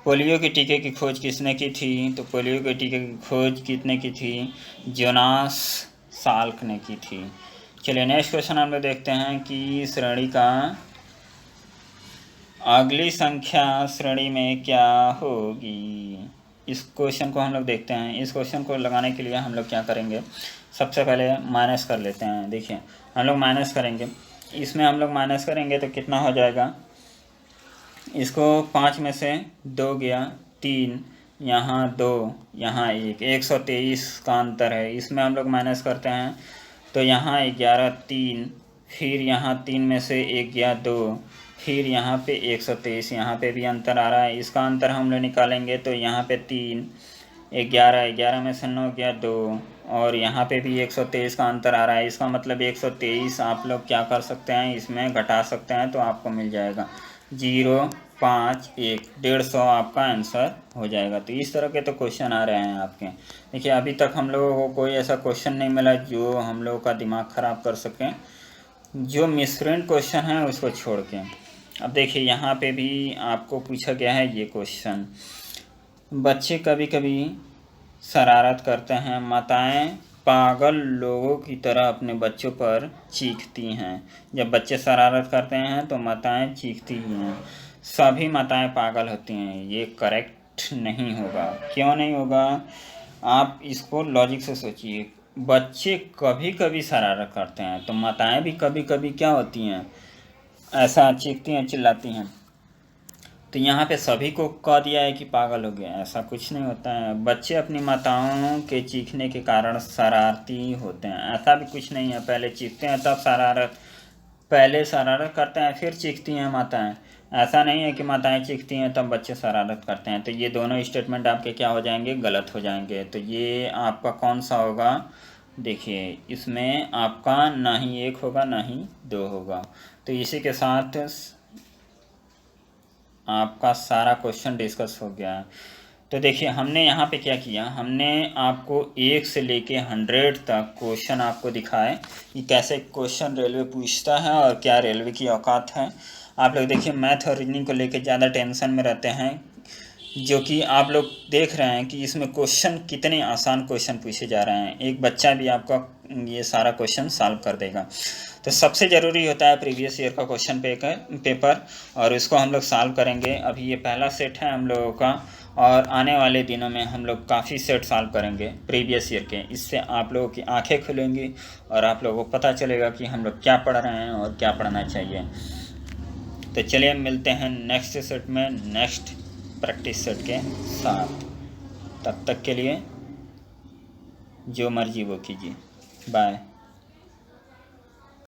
पोलियो के टीके की खोज किसने की थी? तो पोलियो के टीके की खोज कितने की थी? जोनास साल्क ने की थी। चलिए नेक्स्ट क्वेश्चन हम लोग देखते हैं कि श्रेणी का अगली संख्या श्रेणी में क्या होगी। इस क्वेश्चन को हम लोग देखते हैं। इस क्वेश्चन को लगाने के लिए हम लोग क्या करेंगे? सबसे पहले माइनस कर लेते हैं। देखिए हम लोग माइनस करेंगे, इसमें हम लोग माइनस करेंगे तो कितना हो जाएगा? इसको 5 में से 2 गया, 3, यहाँ 2, यहाँ 1, 123 का अंतर है। इसमें हम लोग माइनस करते हैं तो यहाँ 11, 3, फिर यहाँ 3 में से 1 गया 2, फिर यहाँ पे 123, यहाँ पे भी अंतर आ रहा है। इसका अंतर हम लोग निकालेंगे तो यहाँ पे 3, 11 में से 9 गया 2, और यहाँ पे भी 123 का अंतर आ रहा है। इसका मतलब 123 आप लोग क्या कर सकते हैं? इसमें घटा सकते हैं, तो आपको मिल जाएगा 0, 5, 1, 150 आपका आंसर हो जाएगा। तो इस तरह के तो क्वेश्चन आ रहे हैं आपके। देखिए अभी तक हम लोगों को कोई ऐसा क्वेश्चन नहीं मिला जो हम लोगों का दिमाग ख़राब कर सकें, जो मिसप्रिंट क्वेश्चन है उसको छोड़ के। अब देखिए यहाँ पे भी आपको पूछा गया है ये क्वेश्चन। बच्चे कभी कभी शरारत करते हैं, माताएं पागल लोगों की तरह अपने बच्चों पर चीखती हैं। जब बच्चे शरारत करते हैं तो माताएं चीखती ही हैं। सभी माताएं पागल होती हैं, ये करेक्ट नहीं होगा। क्यों नहीं होगा? आप इसको लॉजिक से सोचिए। बच्चे कभी कभी शरारत करते हैं, तो माताएं भी कभी कभी क्या होती हैं, ऐसा चीखती हैं, चिल्लाती हैं। तो यहाँ पे सभी को कह दिया है कि पागल हो गया, ऐसा कुछ नहीं होता है। बच्चे अपनी माताओं के चीखने के कारण शरारती होते हैं, ऐसा भी कुछ नहीं है। पहले चीखते हैं तब पहले शरारत करते हैं फिर चीखती हैं माताएं। ऐसा नहीं है कि माताएं चीखती हैं तब बच्चे शरारत करते हैं। तो ये दोनों स्टेटमेंट आपके क्या हो जाएंगे, गलत हो जाएंगे। तो ये आपका कौन सा होगा, देखिए इसमें आपका ना ही 1 होगा ना ही 2 होगा। तो इसी के साथ आपका सारा क्वेश्चन डिस्कस हो गया। तो देखिए हमने यहाँ पे क्या किया, हमने आपको 1 से लेके 100 तक क्वेश्चन आपको दिखाए कि कैसे क्वेश्चन रेलवे पूछता है और क्या रेलवे की औकात है। आप लोग देखिए मैथ और रीजनिंग को लेके ज़्यादा टेंशन में रहते हैं, जो कि आप लोग देख रहे हैं कि इसमें क्वेश्चन कितने आसान क्वेश्चन पूछे जा रहे हैं। एक बच्चा भी आपका ये सारा क्वेश्चन सॉल्व कर देगा। तो सबसे ज़रूरी होता है प्रीवियस ईयर का क्वेश्चन पेपर, और इसको हम लोग सॉल्व करेंगे। अभी ये पहला सेट है हम लोगों का, और आने वाले दिनों में हम लोग काफ़ी सेट सॉल्व करेंगे प्रीवियस ईयर के। इससे आप लोगों की आंखें खुलेंगी और आप लोगों को पता चलेगा कि हम लोग क्या पढ़ रहे हैं और क्या पढ़ना चाहिए। तो चलिए मिलते हैं नेक्स्ट सेट में, नेक्स्ट प्रैक्टिस सेट के साथ। तब तक के लिए जो मर्जी वो कीजिए, बाय।